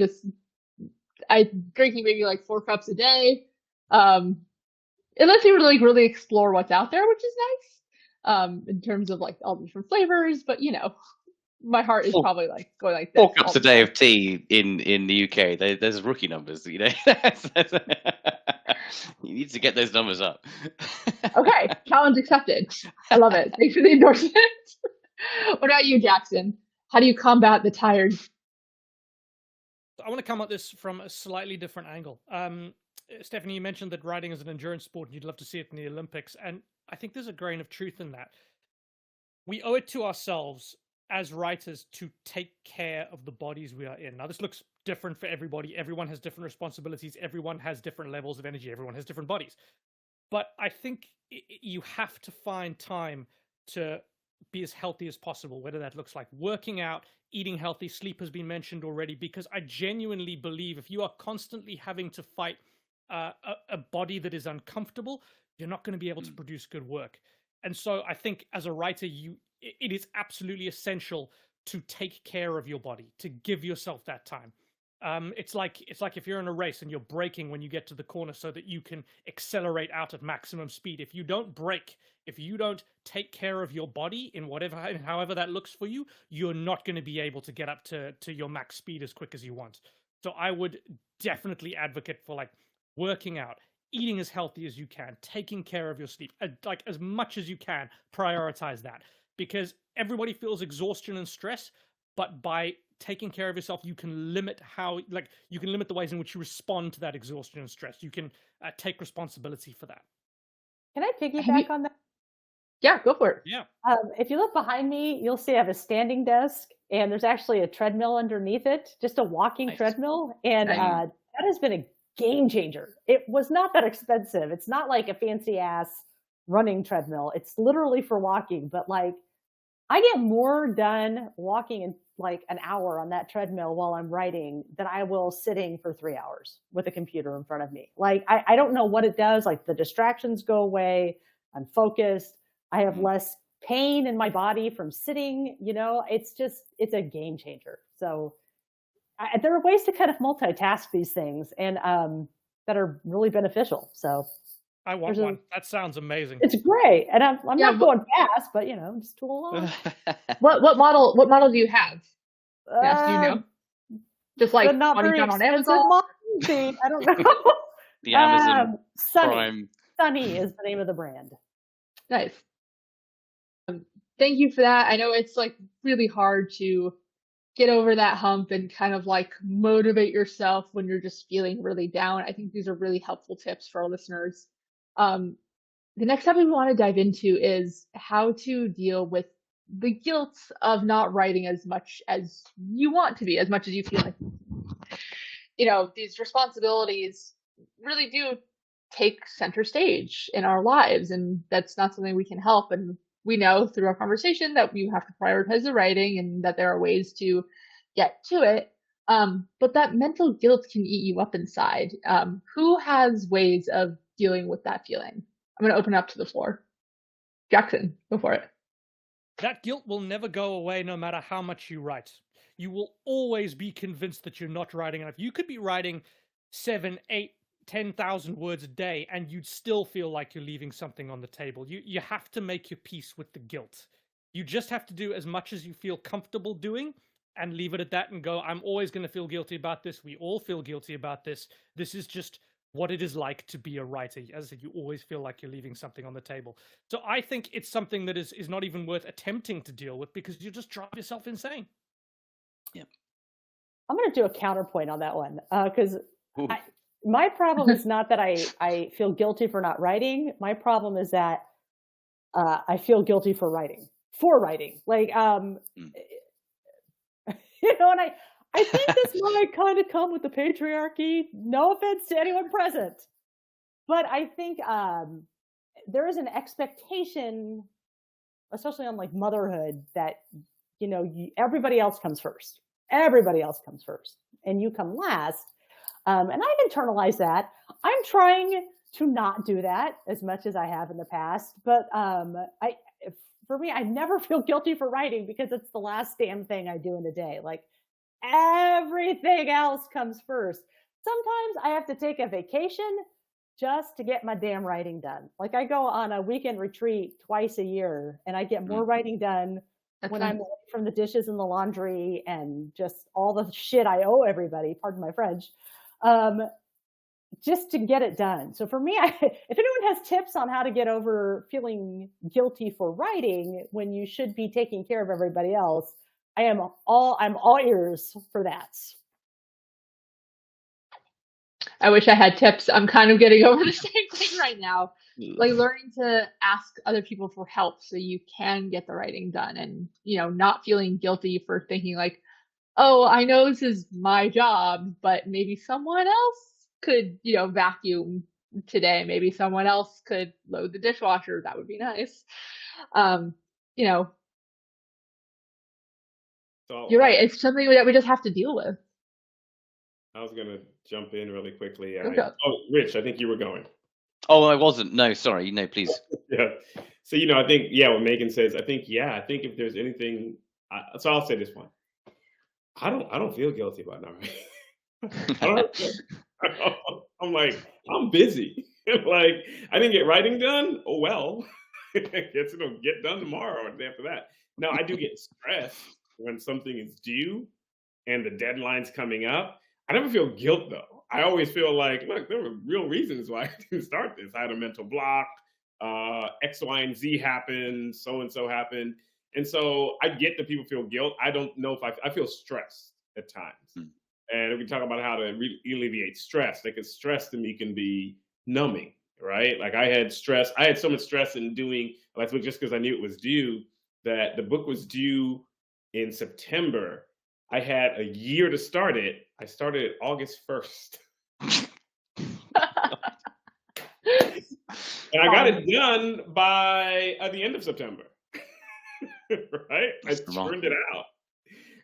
drinking maybe like 4 cups a day. It lets you really explore what's out there, which is nice. In terms of like all the different flavors, but my heart is probably like going like this. 4 cups a day of tea in the UK. There's rookie numbers, You need to get those numbers up. Okay, challenge accepted. I love it. Thanks for the endorsement. What about you, Jackson? How do you combat the tired? I want to come at this from a slightly different angle. Stephanie, you mentioned that riding is an endurance sport and you'd love to see it in the Olympics. And I think there's a grain of truth in that. We owe it to ourselves as writers to take care of the bodies we are in. Now, this looks different for everybody. Everyone has different responsibilities. Everyone has different levels of energy. Everyone has different bodies. But I think you have to find time to be as healthy as possible, whether that looks like working out, eating healthy. Sleep has been mentioned already, because I genuinely believe if you are constantly having to fight a body that is uncomfortable, you're not going to be able to produce good work. And so I think as a writer, it is absolutely essential to take care of your body, to give yourself that time. It's like if you're in a race and you're braking when you get to the corner so that you can accelerate out at maximum speed. If you don't brake, if you don't take care of your body in however that looks for you, you're not going to be able to get up to your max speed as quick as you want. So I would definitely advocate for like working out, eating as healthy as you can, taking care of your sleep, like as much as you can, prioritize that, because everybody feels exhaustion and stress, but by taking care of yourself, you can limit the ways in which you respond to that exhaustion and stress. You can take responsibility for that. Can I piggyback on that? Yeah, go for it. Yeah. If you look behind me, you'll see I have a standing desk, and there's actually a treadmill underneath it, just a walking treadmill. And that has been a game changer. It was not that expensive. It's not like a fancy ass running treadmill. It's literally for walking, but like I get more done walking in like an hour on that treadmill while I'm writing than I will sitting for 3 hours with a computer in front of me. Like, I don't know what it does. Like the distractions go away. I'm focused. I have less pain in my body from sitting, it's a game changer. So there are ways to kind of multitask these things and that are really beneficial. So I want one. That sounds amazing. It's great. And I'm not going fast, but just tool along. What model do you have? Yes, do you know? Just like not one you very found on expensive Amazon? I don't know. The Amazon Prime. Sunny is the name of the brand. Nice. Thank you for that. I know it's like really hard to get over that hump and kind of like motivate yourself when you're just feeling really down. I think these are really helpful tips for our listeners. The next topic we want to dive into is how to deal with the guilt of not writing as much as you want to be, as much as you feel like. these responsibilities really do take center stage in our lives, and that's not something we can help. And we know through our conversation that you have to prioritize the writing and that there are ways to get to it. But that mental guilt can eat you up inside. Who has ways of dealing with that feeling? I'm going to open up to the floor. Jackson, go for it. That guilt will never go away no matter how much you write. You will always be convinced that you're not writing enough. You could be writing 7, 8, 10,000 words a day and you'd still feel like you're leaving something on the table. You have to make your peace with the guilt. You just have to do as much as you feel comfortable doing and leave it at that and go, I'm always going to feel guilty about this. We all feel guilty about this. This is just what it is like to be a writer. As I said, you always feel like you're leaving something on the table. So I think it's something that is not even worth attempting to deal with, because you just drive yourself insane. Yeah. I'm going to do a counterpoint on that one, because my problem is not that I feel guilty for not writing. My problem is that I feel guilty for writing. Like, and I think this might kind of come with the patriarchy. No offense to anyone present. But I think there is an expectation, especially on like motherhood, that, everybody else comes first. Everybody else comes first. And you come last. And I've internalized that. I'm trying to not do that as much as I have in the past. But for me, I never feel guilty for writing because it's the last damn thing I do in a day. Like, everything else comes first. Sometimes I have to take a vacation just to get my damn writing done. Like, I go on a weekend retreat twice a year and I get more writing done when I'm away from the dishes and the laundry and just all the shit I owe everybody, pardon my French, just to get it done. So for me, if anyone has tips on how to get over feeling guilty for writing when you should be taking care of everybody else, I'm all ears for that. I wish I had tips. I'm kind of getting over the same thing right now. Like, learning to ask other people for help so you can get the writing done, and, not feeling guilty for thinking like, oh, I know this is my job, but maybe someone else could, vacuum today. Maybe someone else could load the dishwasher. That would be nice. So you're right. It's something that we just have to deal with. I was going to jump in really quickly. Rich, I think you were going. Oh, I wasn't. No, sorry. No, please. Yeah. So, I think, what Megan says, I think if there's anything, so I'll say this one. I don't feel guilty about not writing. I'm like, I'm busy. Like, I didn't get writing done. Oh, well, I guess it'll get done tomorrow or the day after that. Now, I do get stressed when something is due and the deadline's coming up. I never feel guilt, though. I always feel like, look, there were real reasons why I didn't start this. I had a mental block. X, Y, and Z happened. So-and-so happened. And so I get that people feel guilt. I don't know if I feel stressed at times. And we talk about how to alleviate stress. Like, stress to me can be numbing, right? Like, I had so much stress in doing, just because I knew it was due, that the book was due in September. I had a year to start it. I started it August 1st. And I got it done by the end of September. Right? I turned it out.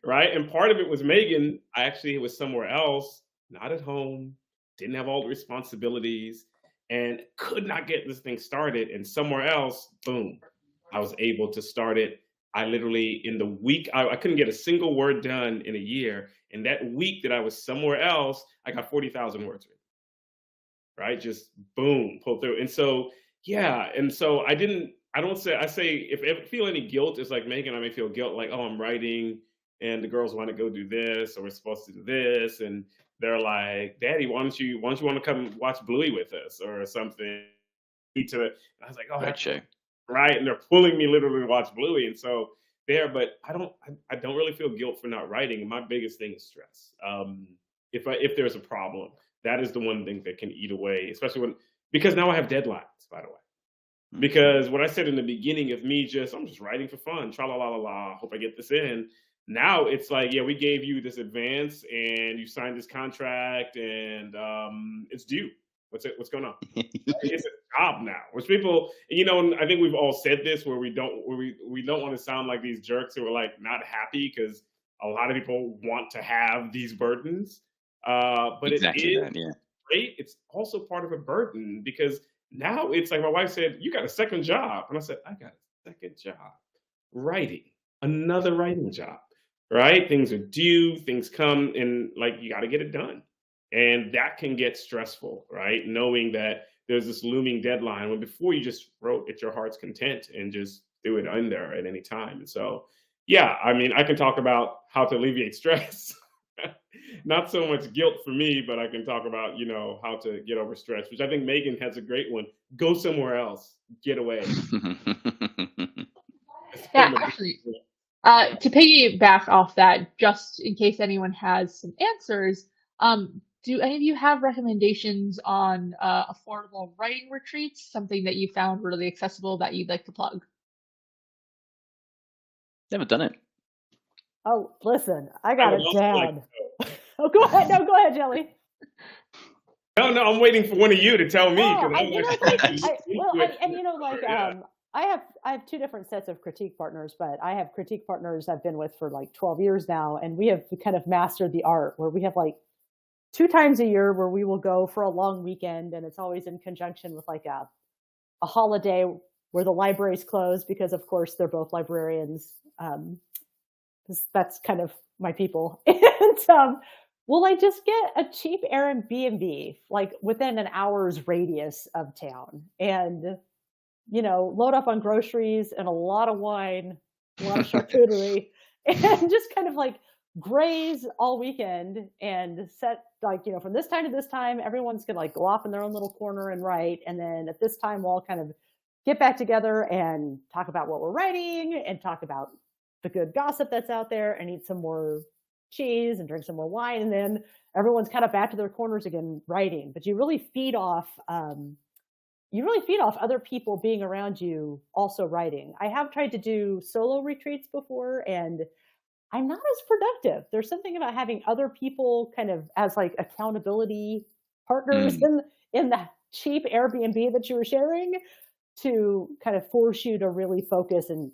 Right? And part of it was Megan. I actually was somewhere else, not at home, didn't have all the responsibilities, and could not get this thing started. And somewhere else, boom, I was able to start it. I literally, in the week, I couldn't get a single word done in a year. And that week that I was somewhere else, I got 40,000 words written. Right? Just boom, pulled through. And so, and so I say, if I feel any guilt, it's like Megan, I may feel guilt, like, oh, I'm writing and the girls want to go do this, or we're supposed to do this. And they're like, Daddy, why don't you want to come watch Bluey with us or something? I was like, oh, Great show. Right. And they're pulling me literally to watch Bluey. And so but I don't really feel guilt for not writing. My biggest thing is stress. If there's a problem, that is the one thing that can eat away, especially because now I have deadlines, by the way. Because what I said in the beginning of me I'm just writing for fun, tra la la la la, hope I get this in. Now it's like, yeah, we gave you this advance and you signed this contract and it's due. What's going on? It's a job now, which people, and I think we've all said this where we don't want to sound like these jerks who are like not happy because a lot of people want to have these burdens. But Exactly it is that, yeah. great. It's also part of a burden because now it's like my wife said, you got a second job. And I said, I got a second job. Writing. Another writing job. Right? Things are due, things come, and like you got to get it done. And that can get stressful, right? Knowing that there's this looming deadline when before you just wrote at your heart's content and just threw it in there at any time. And so, yeah, I mean, I can talk about how to alleviate stress. Not so much guilt for me, but I can talk about, how to get over stress, which I think Megan has a great one. Go somewhere else, get away. Yeah, actually, to piggyback off that, just in case anyone has some answers, do any of you have recommendations on affordable writing retreats, something that you found really accessible that you'd like to plug? Never done it. Oh, listen, I got it also like down. Oh, go ahead. No, go ahead, Djèlí. No, I'm waiting for one of you to tell me. Oh, I'm I have two different sets of critique partners, but I have critique partners I've been with for like 12 years now, and we have kind of mastered the art where we have like 2 times a year where we will go for a long weekend, and it's always in conjunction with like a holiday where the library's closed because, of course, they're both librarians. That's kind of my people, and we'll like just get a cheap Airbnb like within an hour's radius of town, and load up on groceries and a lot of wine, a lot of charcuterie, and just kind of like graze all weekend and set like, from this time to this time, everyone's gonna like go off in their own little corner and write. And then at this time, we'll all kind of get back together and talk about what we're writing and talk about the good gossip that's out there and eat some more cheese and drink some more wine. And then everyone's kind of back to their corners again writing. But you really feed off other people being around you also writing. I have tried to do solo retreats before, and I'm not as productive. There's something about having other people kind of as like accountability partners in the cheap Airbnb that you were sharing to kind of force you to really focus and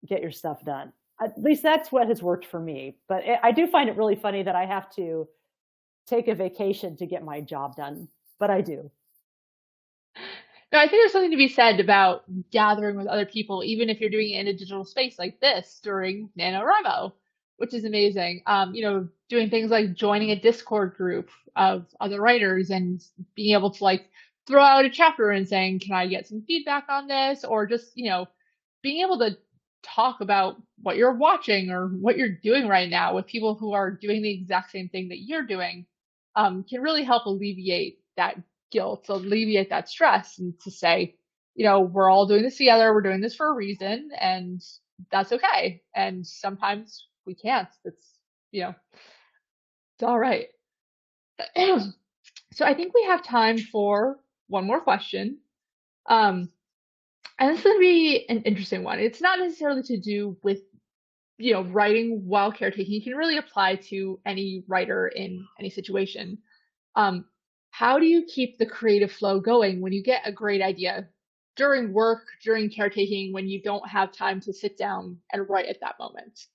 get your stuff done. At least that's what has worked for me. But I do find it really funny that I have to take a vacation to get my job done, but I do. No, I think there's something to be said about gathering with other people, even if you're doing it in a digital space like this during NaNoWriMo, which is amazing. Doing things like joining a Discord group of other writers and being able to like throw out a chapter and saying, can I get some feedback on this? Or just, being able to talk about what you're watching or what you're doing right now with people who are doing the exact same thing that you're doing can really help alleviate that guilt, alleviate that stress, and to say, we're all doing this together. We're doing this for a reason, and that's okay. And sometimes we can't. It's all right. So I think we have time for one more question. And this is going to be an interesting one. It's not necessarily to do with, writing while caretaking. You can really apply to any writer in any situation. How do you keep the creative flow going when you get a great idea during work, during caretaking, when you don't have time to sit down and write at that moment?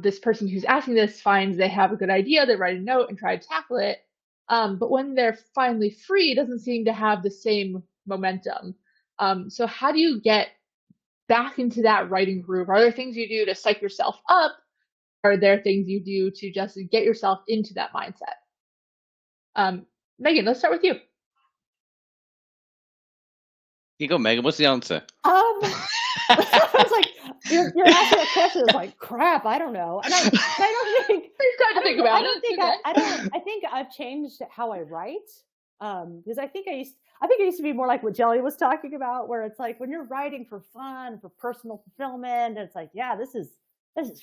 This person who's asking this finds they have a good idea, they write a note and try to tackle it. But when they're finally free, it doesn't seem to have the same momentum. So how do you get back into that writing groove? Are there things you do to psych yourself up? Are there things you do to just get yourself into that mindset? Megan, let's start with you. You go, Megan. What's the answer? I was like, you're asking a question. It's like, crap. I don't know. And I don't think. You've got to think about it. I think I've changed how I write. Because I think I used to be more like what Djèlí was talking about, where it's like when you're writing for fun, for personal fulfillment, and it's like, yeah, this is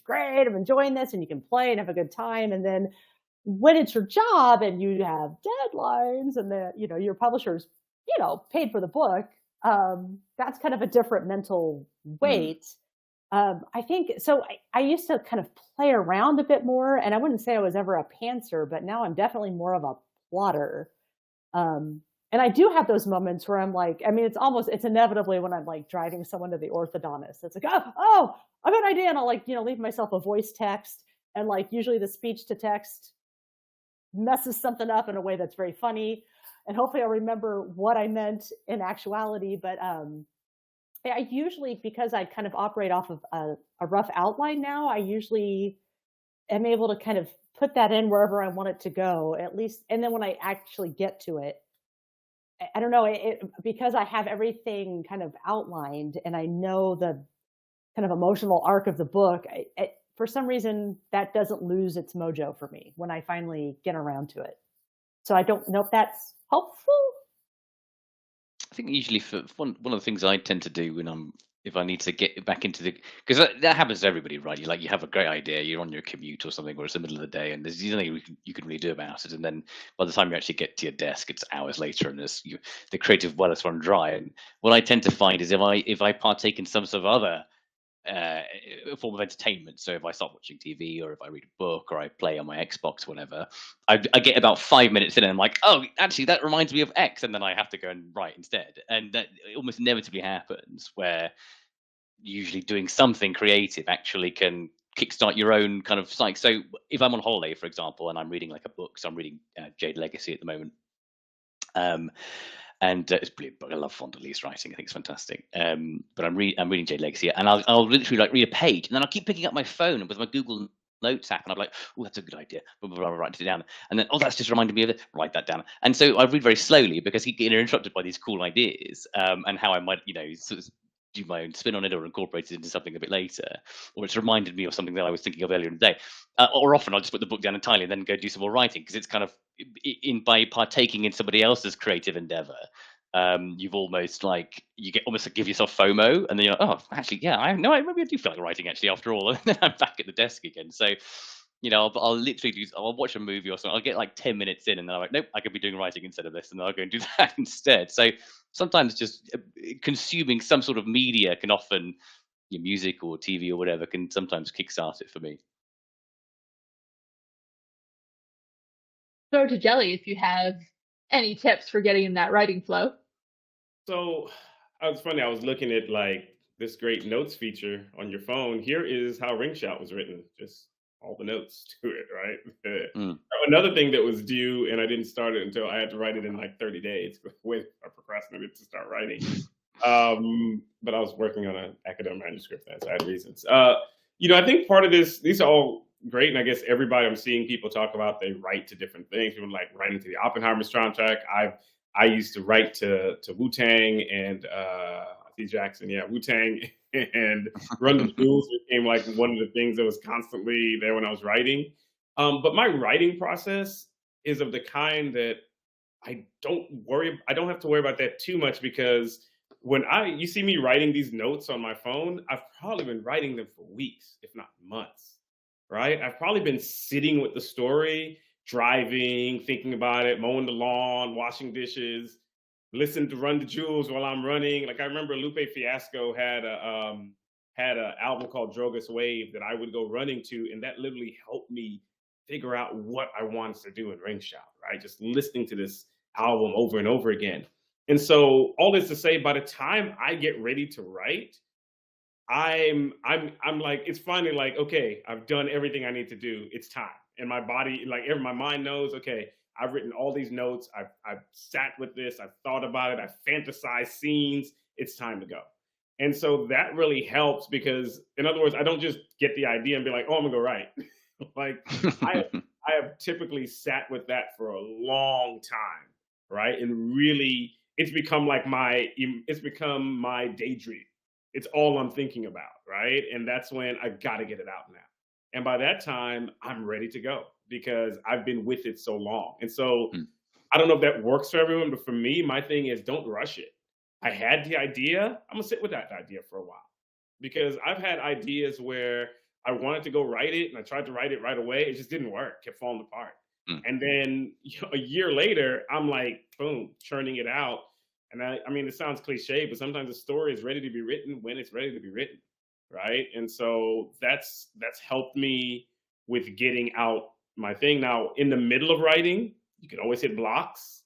great. I'm enjoying this, and you can play and have a good time. And then when it's your job and you have deadlines and your publisher's, paid for the book, that's kind of a different mental weight. I think so. I used to kind of play around a bit more, and I wouldn't say I was ever a pantser, but now I'm definitely more of a plotter. And I do have those moments where I'm like, I mean, it's inevitably when I'm like driving someone to the orthodontist. It's like, oh, I got an idea. And I'll like, leave myself a voice text. And like, usually the speech to text messes something up in a way that's very funny. And hopefully I'll remember what I meant in actuality. But I usually, because I kind of operate off of a rough outline now, I usually am able to kind of put that in wherever I want it to go, at least. And then when I actually get to it, I don't know, because I have everything kind of outlined and I know the kind of emotional arc of the book, for some reason that doesn't lose its mojo for me when I finally get around to it. So I don't know if that's helpful. I think usually for one of the things I tend to do when if I need to get back into because that happens to everybody, right? You have a great idea, you're on your commute or something, or it's the middle of the day, and there's nothing you can really do about it. And then by the time you actually get to your desk, it's hours later, and the creative well has run dry. And what I tend to find is if I partake in some sort of other form of entertainment, so if I start watching TV or if I read a book or I play on my Xbox, whatever, I get about 5 minutes in and I'm like, oh, actually that reminds me of X, and then I have to go and write instead. And that almost inevitably happens, where usually doing something creative actually can kickstart your own kind of psyche. So if I'm on holiday, for example, and I'm reading like a book, so I'm reading Jade Legacy at the moment, and it's a brilliant book. I love Fondelier's writing. I think it's fantastic. But I'm reading Jade Legacy, and I'll literally like read a page, and then I'll keep picking up my phone with my Google Notes app, and I'm like, oh, that's a good idea. Blah, blah, blah, write it down, and then that's just reminded me of it. Write that down. And so I read very slowly because you get interrupted by these cool ideas, and how I might sort of do my own spin on it or incorporate it into something a bit later, or it's reminded me of something that I was thinking of earlier in the day. Or often I'll just put the book down entirely and then go do some more writing, because it's kind of by partaking in somebody else's creative endeavor, you've almost like give yourself FOMO, and then you're like, oh, actually, yeah, maybe I do feel like writing actually after all, and then I'm back at the desk again. So I'll literally I'll watch a movie or something. I'll get like 10 minutes in and then I'm like, nope, I could be doing writing instead of this. And then I'll go and do that instead. So sometimes just consuming some sort of media can often, music or TV or whatever, can sometimes kickstart it for me. Go to Djèlí if you have any tips for getting in that writing flow. So it's funny. I was looking at like this great notes feature on your phone. Here is how Ring Shout was written. Just all the notes to it, right? Another thing that was due, and I didn't start it until I had to write it in like 30 days. I procrastinated to start writing. But I was working on an academic manuscript, so I had reasons. I think part of these are all great, and I guess everybody I'm seeing people talk about, they write to different things. People like writing to the Oppenheimer soundtrack. I used to write to Wu-Tang and T. Jackson, Wu-Tang and Run the Jewels became like one of the things that was constantly there when I was writing. But my writing process is of the kind that I don't have to worry about that too much, because when you see me writing these notes on my phone, I've probably been writing them for weeks, if not months, right? I've probably been sitting with the story, driving, thinking about it, mowing the lawn, washing dishes, listen to Run the Jewels while I'm running. Like I remember Lupe Fiasco had a album called Drogas Wave that I would go running to, and that literally helped me figure out what I wanted to do in Ring Shout, right? Just listening to this album over and over again. And so all this to say, by the time I get ready to write, I'm like, it's finally like, okay, I've done everything I need to do. It's time. And my body, my mind knows, okay, I've written all these notes. I've sat with this. I've thought about it. I've fantasized scenes. It's time to go. And so that really helps, because, in other words, I don't just get the idea and be like, oh, I'm gonna go write. I have typically sat with that for a long time, right? And really, it's become my daydream. It's all I'm thinking about, right? And that's when I got to get it out now. And by that time, I'm ready to go, because I've been with it so long. And so I don't know if that works for everyone, but for me, my thing is, don't rush it. I had the idea. I'm going to sit with that idea for a while, because I've had ideas where I wanted to go write it and I tried to write it right away. It just didn't work, kept falling apart. And then a year later, I'm like, boom, churning it out. And I mean, it sounds cliche, but sometimes a story is ready to be written when it's ready to be written, right? And so that's helped me with getting out my thing. Now, in the middle of writing, you can always hit blocks,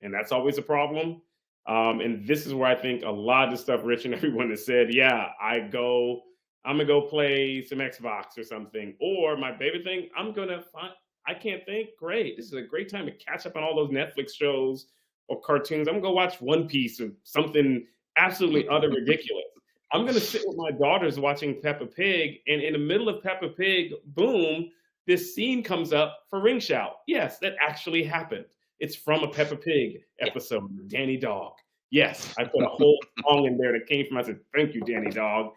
and that's always a problem. And this is where I think a lot of the stuff Rich and everyone has said, yeah, I'm gonna go play some Xbox or something. Or my favorite thing, I can't think. Great. This is a great time to catch up on all those Netflix shows or cartoons. I'm gonna go watch One Piece or something absolutely utter ridiculous. I'm gonna sit with my daughters watching Peppa Pig, and in the middle of Peppa Pig, boom, this scene comes up for Ring Shout. Yes, that actually happened. It's from a Peppa Pig episode, Danny Dog. Yes, I put a whole song in there that came from, I said, thank you, Danny Dog,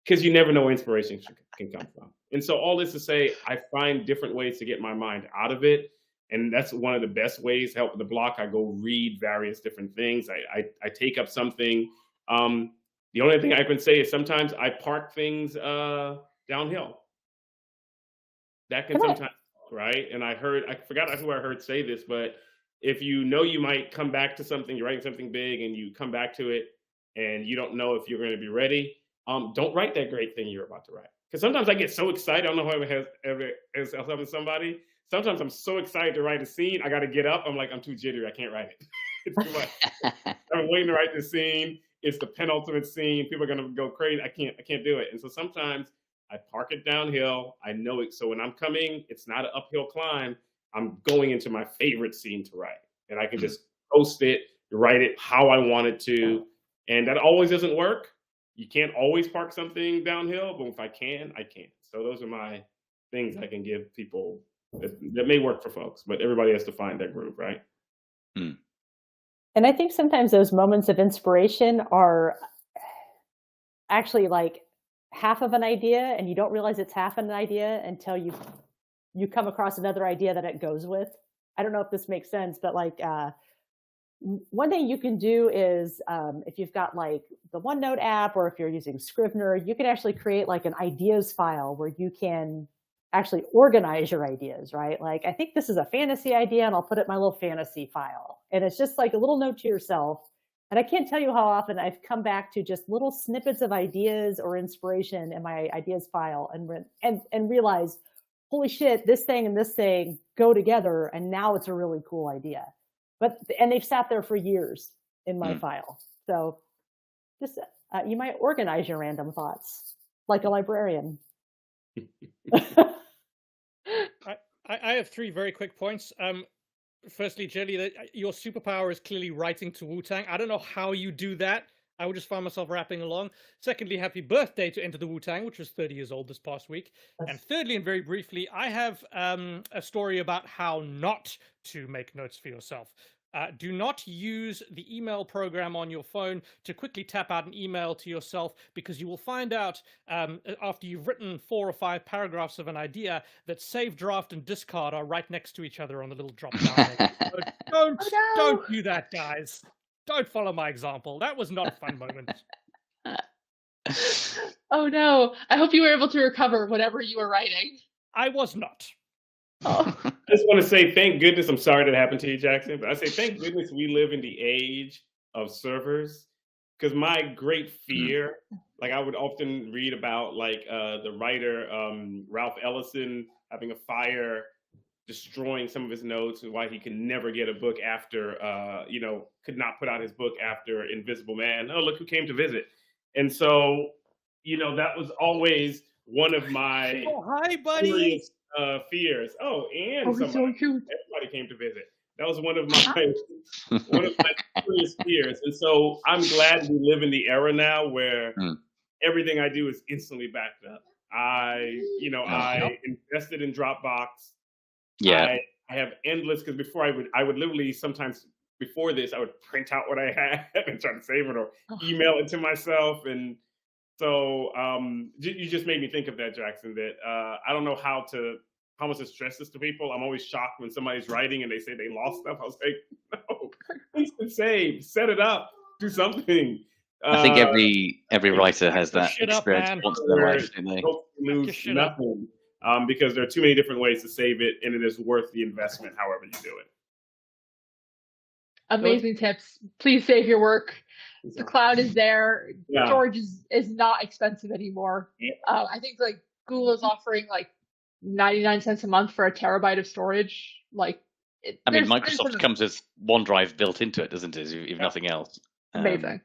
because you never know where inspiration can come from. And so all this to say, I find different ways to get my mind out of it. And that's one of the best ways to help with the block. I go read various different things. I take up something. The only thing I can say is sometimes I park things downhill. That can sometimes, right? And I forgot who I heard say this, but if you know you might come back to something, you're writing something big and you come back to it and you don't know if you're going to be ready, don't write that great thing you're about to write. Because sometimes I get so excited. I don't know who ever has happened to somebody. Sometimes I'm so excited to write a scene, I got to get up. I'm like, I'm too jittery. I can't write it. It's too much. I'm waiting to write the scene. It's the penultimate scene. People are going to go crazy. I can't do it. And so sometimes I park it downhill. I know it. So when I'm coming, it's not an uphill climb. I'm going into my favorite scene to write. And I can just post it, write it how I want it to. And that always doesn't work. You can't always park something downhill, but if I can, I can. So those are my things I can give people that may work for folks, but everybody has to find their groove, right? And I think sometimes those moments of inspiration are actually like half of an idea, and you don't realize it's half an idea until you come across another idea that it goes with. I don't know if this makes sense, but like one thing you can do is if you've got like the OneNote app, or if you're using Scrivener, you can actually create like an ideas file where you can actually organize your ideas, right? Like, I think this is a fantasy idea, and I'll put it in my little fantasy file. And it's just like a little note to yourself. And I can't tell you how often I've come back to just little snippets of ideas or inspiration in my ideas file and realized, holy shit, this thing and this thing go together, and now it's a really cool idea. And they've sat there for years in my file. So just you might organize your random thoughts like a librarian. I have 3 very quick points. Firstly, Djèlí, your superpower is clearly writing to Wu-Tang. I don't know how you do that. I would just find myself rapping along. Secondly, happy birthday to Enter the Wu-Tang, which was 30 years old this past week. And thirdly, and very briefly, I have a story about how not to make notes for yourself. Do not use the email program on your phone to quickly tap out an email to yourself, because you will find out after you've written 4 or 5 paragraphs of an idea that save, draft, and discard are right next to each other on the little drop down. Don't do that, guys. Don't follow my example. That was not a fun moment. Oh no. I hope you were able to recover whatever you were writing. I was not. Oh. I just want to say thank goodness. I'm sorry that happened to you, Jackson, but I say thank goodness we live in the age of servers, because my great fear, like I would often read about like the writer Ralph Ellison having a fire, destroying some of his notes, and why he could never get a book after, could not put out his book after Invisible Man. Oh, look who came to visit. And so, that was always one of my hi, buddy. Fears. Oh, and everybody came to visit. That was one of my serious fears. And so I'm glad we live in the era now where everything I do is instantly backed up. I invested in Dropbox. Yeah. I have endless, because before I would literally sometimes before this I would print out what I had and try to save it or email it to myself. And so you just made me think of that, Jackson, that I don't know how much to stress this to people. I'm always shocked when somebody's writing and they say they lost stuff. I was like, no, instant save, set it up, do something. I think every writer has that experience once in their life, don't they? Don't lose nothing, because there are too many different ways to save it, and it is worth the investment however you do it. Amazing tips. Please save your work. The cloud is there. Yeah. Storage is not expensive anymore. I think like Google is offering like 99 cents a month for a terabyte of storage. Like, I mean, Microsoft comes with OneDrive built into it, doesn't it? If nothing else. Amazing.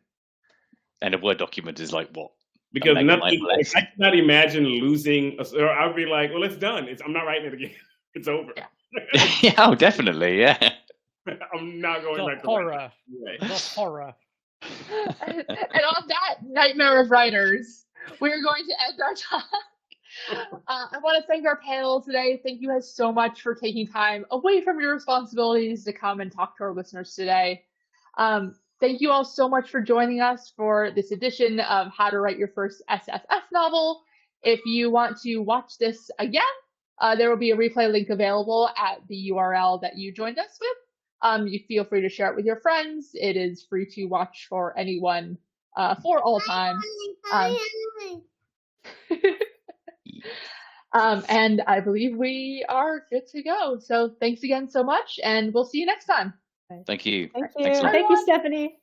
And a Word document is like what? Because nothing. I cannot imagine losing. Or I would be like, well, it's done. I'm not writing it again. It's over. Yeah. Yeah, oh, definitely. Yeah. I'm not going back to horror. Anyway. The horror. And on that nightmare of writers, we're going to end our time. I want to thank our panel today. Thank you guys so much for taking time away from your responsibilities to come and talk to our listeners today. Thank you all so much for joining us for this edition of How to Write Your First SFF Novel. If you want to watch this again, there will be a replay link available at the URL that you joined us with. You feel free to share it with your friends. It is free to watch for anyone for all time. And I believe we are good to go. So thanks again so much, and we'll see you next time. Thank you. Thank you. Thanks a lot. Thank you, Stephanie.